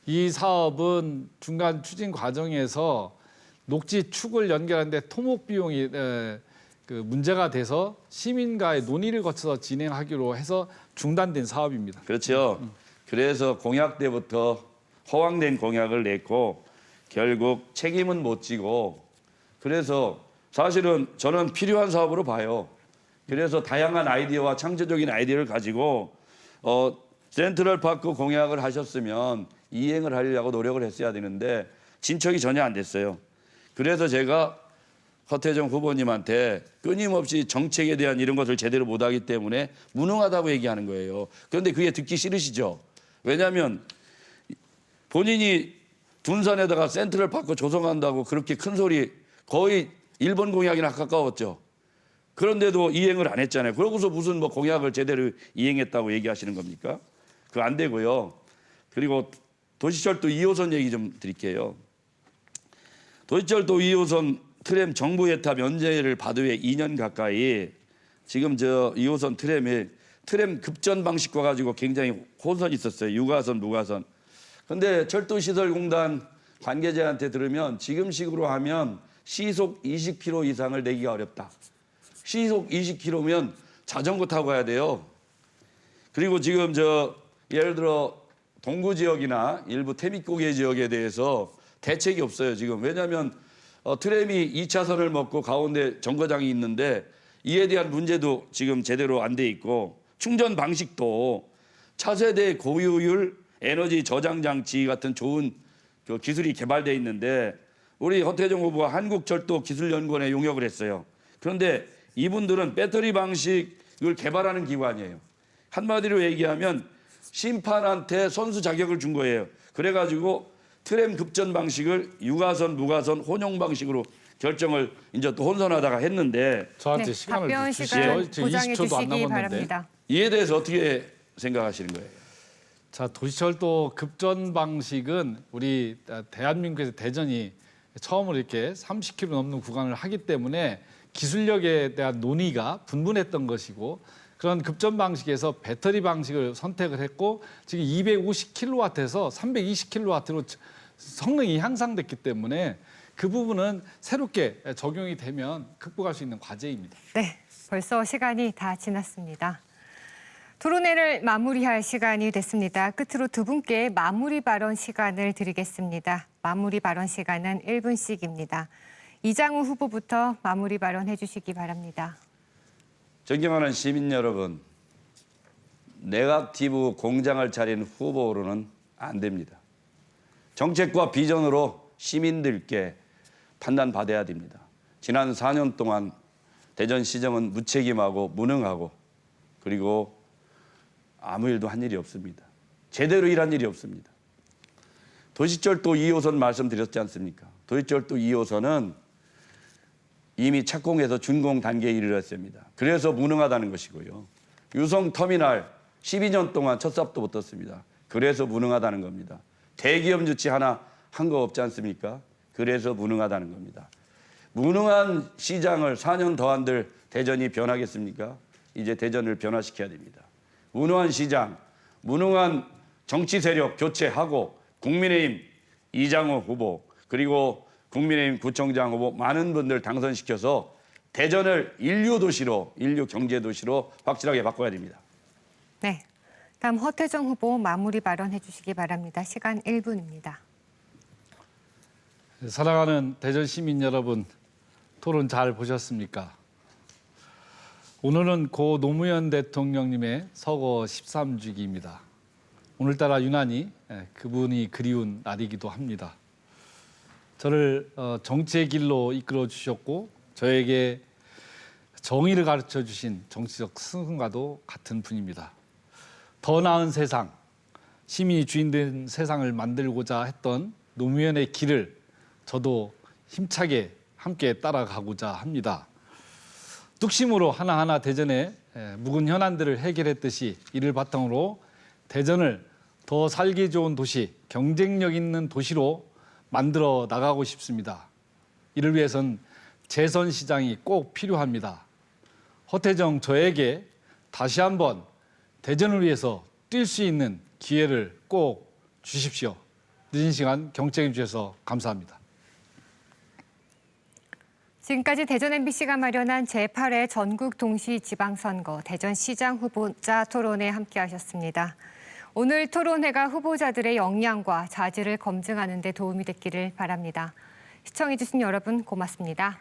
이 사업은 중간 추진 과정에서 녹지 축을 연결하는데 토목 비용이 그 문제가 돼서 시민과의 논의를 거쳐서 진행하기로 해서 중단된 사업입니다. 그렇죠. 그래서 공약 때부터 허황된 공약을 냈고 결국 책임은 못 지고 그래서 사실은 저는 필요한 사업으로 봐요. 그래서 다양한 아이디어와 창조적인 아이디어를 가지고 센트럴파크 공약을 하셨으면 이행을 하려고 노력을 했어야 되는데 진척이 전혀 안 됐어요. 그래서 제가 허태정 후보님한테 끊임없이 정책에 대한 이런 것을 제대로 못하기 때문에 무능하다고 얘기하는 거예요. 그런데 그게 듣기 싫으시죠? 왜냐하면 본인이 둔산에다가 센트럴파크 조성한다고 그렇게 큰 소리 거의 일본 공약이나 가까웠죠. 그런데도 이행을 안 했잖아요. 그러고서 무슨 뭐 공약을 제대로 이행했다고 얘기하시는 겁니까? 그거 안 되고요. 그리고 도시철도 2호선 얘기 좀 드릴게요. 도시철도 2호선 트램 정부 예타 면제를 받은 후에 2년 가까이 지금 저 2호선 트램 급전 방식과 가지고 굉장히 혼선이 있었어요. 유가선, 무가선. 근데 철도시설공단 관계자한테 들으면 지금식으로 하면 시속 20km 이상을 내기가 어렵다. 시속 20km면 자전거 타고 가야 돼요. 그리고 지금 예를 들어 동구 지역이나 일부 태미고개 지역에 대해서 대책이 없어요. 지금 왜냐하면 트램이 2차선을 먹고 가운데 정거장이 있는데 이에 대한 문제도 지금 제대로 안 돼 있고 충전 방식도 차세대 고효율 에너지 저장 장치 같은 좋은 기술이 개발돼 있는데 우리 허태정 후보가 한국철도기술연구원에 용역을 했어요. 그런데 이분들은 배터리 방식을 개발하는 기관이에요. 한마디로 얘기하면 심판한테 선수 자격을 준 거예요. 그래가지고 트램 급전 방식을 유가선, 무가선, 혼용 방식으로 결정을 이제 또 혼선하다가 했는데 저한테 네, 시간을 답변 주시죠. 시간 저 보장해 20초도 안 주시기 남았는데. 바랍니다. 이에 대해서 어떻게 생각하시는 거예요? 자, 도시철도 급전 방식은 우리 대한민국에서 대전이 처음으로 이렇게 30km 넘는 구간을 하기 때문에 기술력에 대한 논의가 분분했던 것이고 그런 급전 방식에서 배터리 방식을 선택을 했고 지금 250kW에서 320kW로 성능이 향상됐기 때문에 그 부분은 새롭게 적용이 되면 극복할 수 있는 과제입니다. 네, 벌써 시간이 다 지났습니다. 토론회를 마무리할 시간이 됐습니다. 끝으로 두 분께 마무리 발언 시간을 드리겠습니다. 마무리 발언 시간은 1분씩입니다. 이장우 후보부터 마무리 발언 해주시기 바랍니다. 존경하는 시민 여러분, 네거티브 공장을 차린 후보로는 안 됩니다. 정책과 비전으로 시민들께 판단받아야 됩니다. 지난 4년 동안 대전시정은 무책임하고 무능하고 그리고 아무 일도 한 일이 없습니다. 제대로 일한 일이 없습니다. 도시철도 2호선 말씀드렸지 않습니까? 도시철도 2호선은 이미 착공해서 준공 단계에 이르렀습니다. 그래서 무능하다는 것이고요. 유성터미널 12년 동안 첫 삽도 못 떴습니다. 그래서 무능하다는 겁니다. 대기업 유치 하나 한 거 없지 않습니까? 그래서 무능하다는 겁니다. 무능한 시장을 4년 더 한들 대전이 변하겠습니까? 이제 대전을 변화시켜야 됩니다. 무능한 시장, 무능한 정치 세력 교체하고 국민의힘 이장우 후보 그리고 국민의힘 구청장 후보 많은 분들 당선시켜서 대전을 인류 도시로, 인류 경제 도시로 확실하게 바꿔야 됩니다. 네, 다음 허태정 후보 마무리 발언해 주시기 바랍니다. 시간 1분입니다. 사랑하는 대전 시민 여러분, 토론 잘 보셨습니까? 오늘은 고 노무현 대통령님의 서거 13주기입니다. 오늘따라 유난히 그분이 그리운 날이기도 합니다. 저를 정치의 길로 이끌어 주셨고 저에게 정의를 가르쳐 주신 정치적 스승과도 같은 분입니다. 더 나은 세상, 시민이 주인된 세상을 만들고자 했던 노무현의 길을 저도 힘차게 함께 따라가고자 합니다. 뚝심으로 하나하나 대전의 묵은 현안들을 해결했듯이 이를 바탕으로 대전을 더 살기 좋은 도시, 경쟁력 있는 도시로 만들어 나가고 싶습니다. 이를 위해선 재선 시장이 꼭 필요합니다. 허태정 저에게 다시 한번 대전을 위해서 뛸 수 있는 기회를 꼭 주십시오. 늦은 시간 경청해 주셔서 감사합니다. 지금까지 대전 MBC가 마련한 제8회 전국 동시지방선거 대전시장 후보자 토론회 함께하셨습니다. 오늘 토론회가 후보자들의 역량과 자질을 검증하는 데 도움이 됐기를 바랍니다. 시청해주신 여러분 고맙습니다.